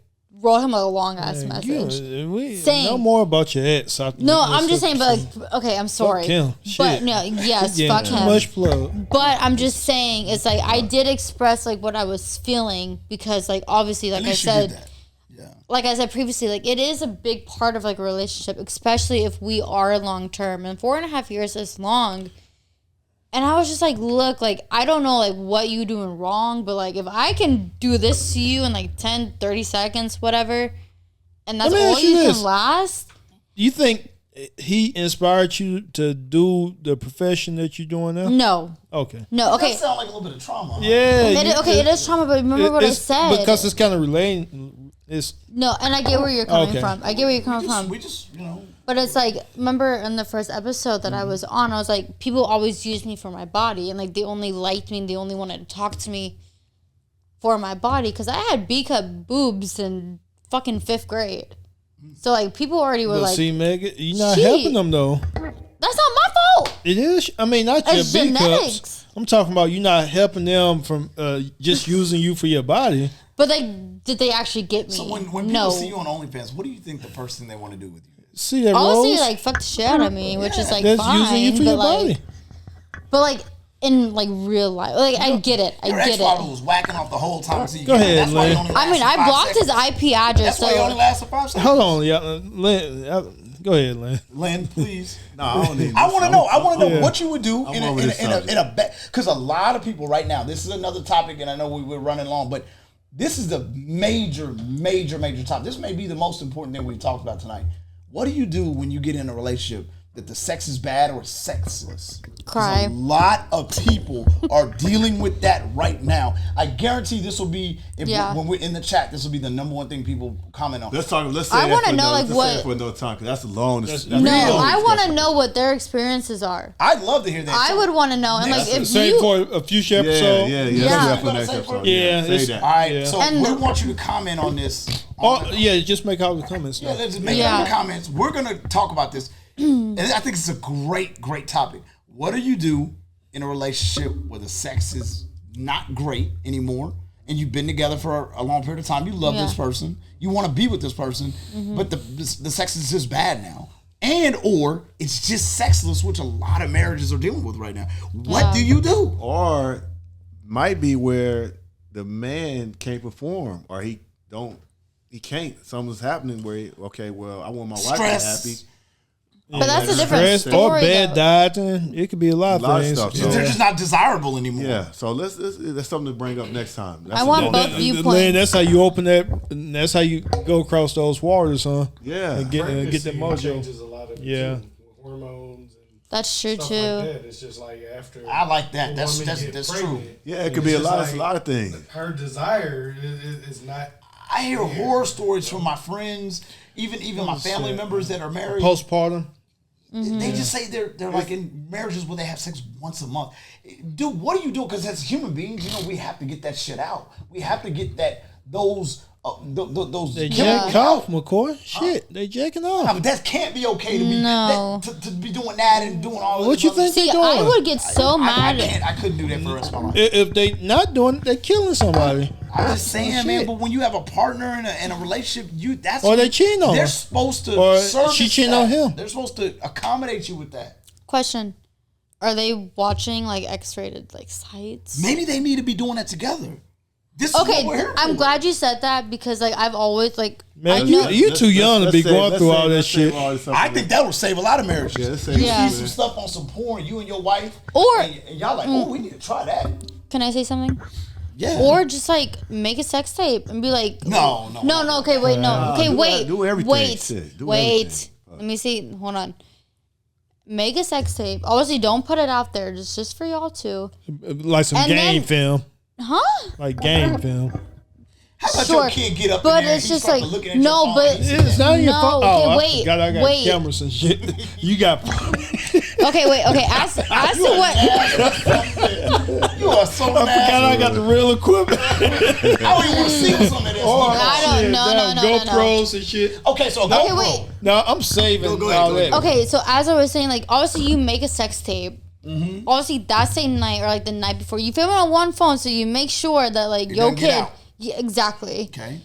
wrote him a long ass message. We saying- know more about your ex. No, I'm just saying, but like, okay, I'm sorry. Fuck him. But Shit. no, yes, Yeah, fuck too him. much plug. But I'm just saying, it's like I did express like what I was feeling because, like, obviously, like At I least you did said, that. Yeah. like I said previously, like it is a big part of like a relationship, especially if we are long term. And 4.5 years is long. And I was just like, look, like I don't know like what you doing wrong, but like if I can do this to you in like 10, 30 seconds, whatever, and that's Let me all ask you you this. can last. You think he inspired you to do the profession that you're doing now? No. Okay. No, okay. That sounds like a little bit of trauma. Huh? Yeah. It is trauma, but remember what I said. Because it's kind of relating. It's No, and I get where you're coming Okay. from. I get where you're coming from. We just. But it's like, remember in the first episode that I was on, I was like, people always use me for my body. And like, they only liked me and they only wanted to talk to me for my body. Because I had B-cup boobs in fucking 5th grade. So like, people already were but like, see, Megan, you're not shit. helping them though. That's not my fault. It is. I mean, not your It's B cups. genetics. I'm talking about you not helping them from just using you for your body. But like, did they actually get me? So when people no. see you on OnlyFans, what do you think the first thing they want to do with you is? See that Honestly, rose? like, fuck the shit out of me, which is like That's fine. using you for but your like, body. But like, in like real life, like I get it. I Your get ex-father it. was whacking off the whole time. So you Go ahead, That's why he Lynn. only I mean, lasted I 5 blocked his seconds. IP address. That's why he only So lasted 5 seconds. Hold on, y'all. Lynn, go ahead, Lynn. Lynn, please. No, I don't need I want to know. I want to know Yeah. what you would do I'm in over this subject. a because a lot of people right now. This is another topic, and I know we're running long, but this is the major topic. This may be the most important thing we talked about tonight. What do you do when you get in a relationship that the sex is bad or sexless. Cry. A lot of people are dealing with that right now. I guarantee this will be when we're in the chat. This will be the number one thing people comment on. Let's say I want to know let's what. say it for another time because that's long. I want to know what their experiences are. I'd love to hear that. I would want to know. And like if same for a future episode. Yeah. For next episode. Say that. All right. So we want you to comment on this. Just make all the comments. Yeah, let's make all the comments. We're gonna talk about this, and I think it's a great topic. What do you do in a relationship where the sex is not great anymore, and you've been together for a long period of time? You love this person, you want to be with this person, but the sex is just bad now, and or it's just sexless, which a lot of marriages are dealing with right now. What do you do? Or might be where the man can't perform, or he can't. Something's happening where I want my wife to be happy. But that's a different story. Or bad dieting. It could be a lot of things. Stuff. They're just not desirable anymore. Yeah. So that's something to bring up next time. I want both viewpoints. That's how you open that. That's how you go across those waters, huh? Yeah. And get that mojo. Changes a lot of hormones. And that's true stuff too. Like that. It's just like after. I like that. That's true. Yeah, it could be a lot of things. Her desire is not. I hear horror stories from my friends, even my family members that are married. Postpartum. They just say they're like in marriages where they have sex once a month. Dude, what do you do? Because as human beings, we have to get that shit out. We have to get those. They jack off, McCoy. Shit, they jacking off. But that can't be okay to be to be doing that and doing all. What you think they doing? I would get so mad. I couldn't do that for the rest of my life. If they not doing it, they killing somebody. I'm just saying, man. But when you have a partner in a relationship, or they cheating on. They're supposed to. Or service she cheating that. on him. They're supposed to accommodate you with that. Question: are they watching like X-rated like sites? Maybe they need to be doing that together. I'm glad you said that because like I've always like man, you're too young to be going through all that shit. I think that would save a lot of marriages. You see some stuff on some porn, you and your wife, and y'all like, we need to try that. Can I say something? Yeah. Or just like make a sex tape and be like, no. Okay, wait, no. Okay, wait. Do everything. Wait. Let me see. Hold on. Make a sex tape. Obviously, don't put it out there. Just for y'all too. Like some game film. Huh? Like game film. How about your kid get up but in there it's and just like looking at no, your but it's not your phone. Oh, wait, I got cameras and shit. You got. Okay, wait. Okay, ask to what. You are so nasty. I forgot I got the real equipment. I don't even want to see what's on that. I don't know. GoPros and shit. Okay, so okay, wait. No, I'm saving all that. Okay, so as I was saying, like obviously you make a sex tape. Obviously that same night or like the night before you film it on one phone, so you make sure that like your kid. Yeah, exactly. Okay.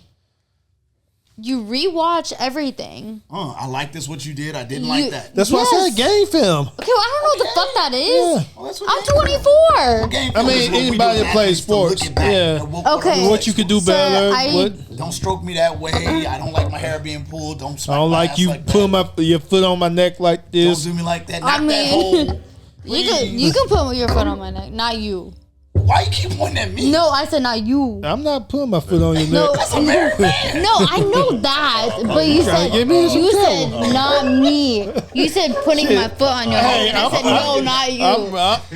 You rewatch everything. I like this. What you did, I didn't like that. That's why I said game film. Okay, well, I don't know what the fuck that is. Yeah. Well, that's I'm 24. I mean, anybody that plays sports. Yeah. Okay. What you could do better. Don't stroke me that way. I don't like my hair being pulled. Don't. I don't like you putting your foot on my neck like this. Don't do me like that. Not that hole. You can put your foot on my neck, not you. Why you keep pointing at me? No, I said not you. I'm not putting my foot on your No, neck. That's a married man. No, I know that, but you said not me. You said putting my foot on your head. I said no, not you.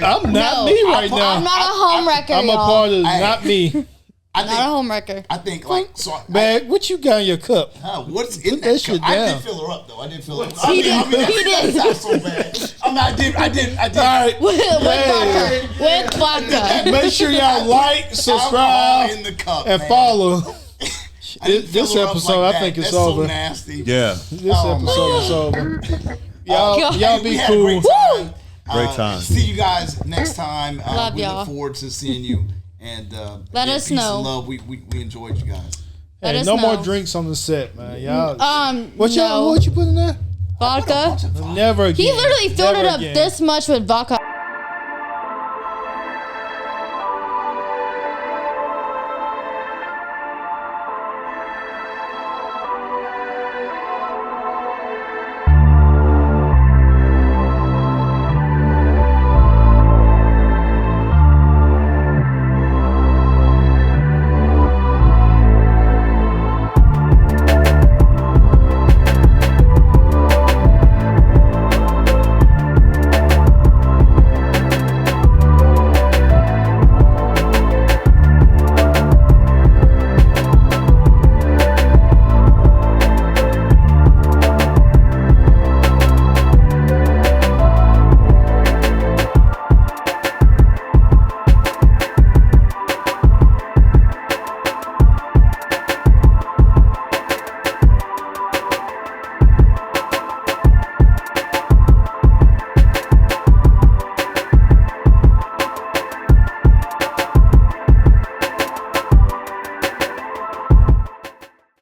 I'm not me right now. I'm not a home wrecker. I'm a part of not me. Not a home wrecker. I think like so. Man, what you got in your cup? What's in that cup? shit I down. did fill her up though. I did fill her up. He did. That's not so bad. I did. All right. With vodka. Make sure y'all like, subscribe, in the cup, and follow. This episode, like I think it's That's over. So nasty. Yeah. This episode is over. Y'all be cool. Great time. See you guys next time. Love we y'all. look forward to seeing you. And let us peace know. And love. We enjoyed you guys. Hey, no more drinks on the set, man. Y'all. What you put in there? Vodka. Never again. He literally filled it up this much with vodka.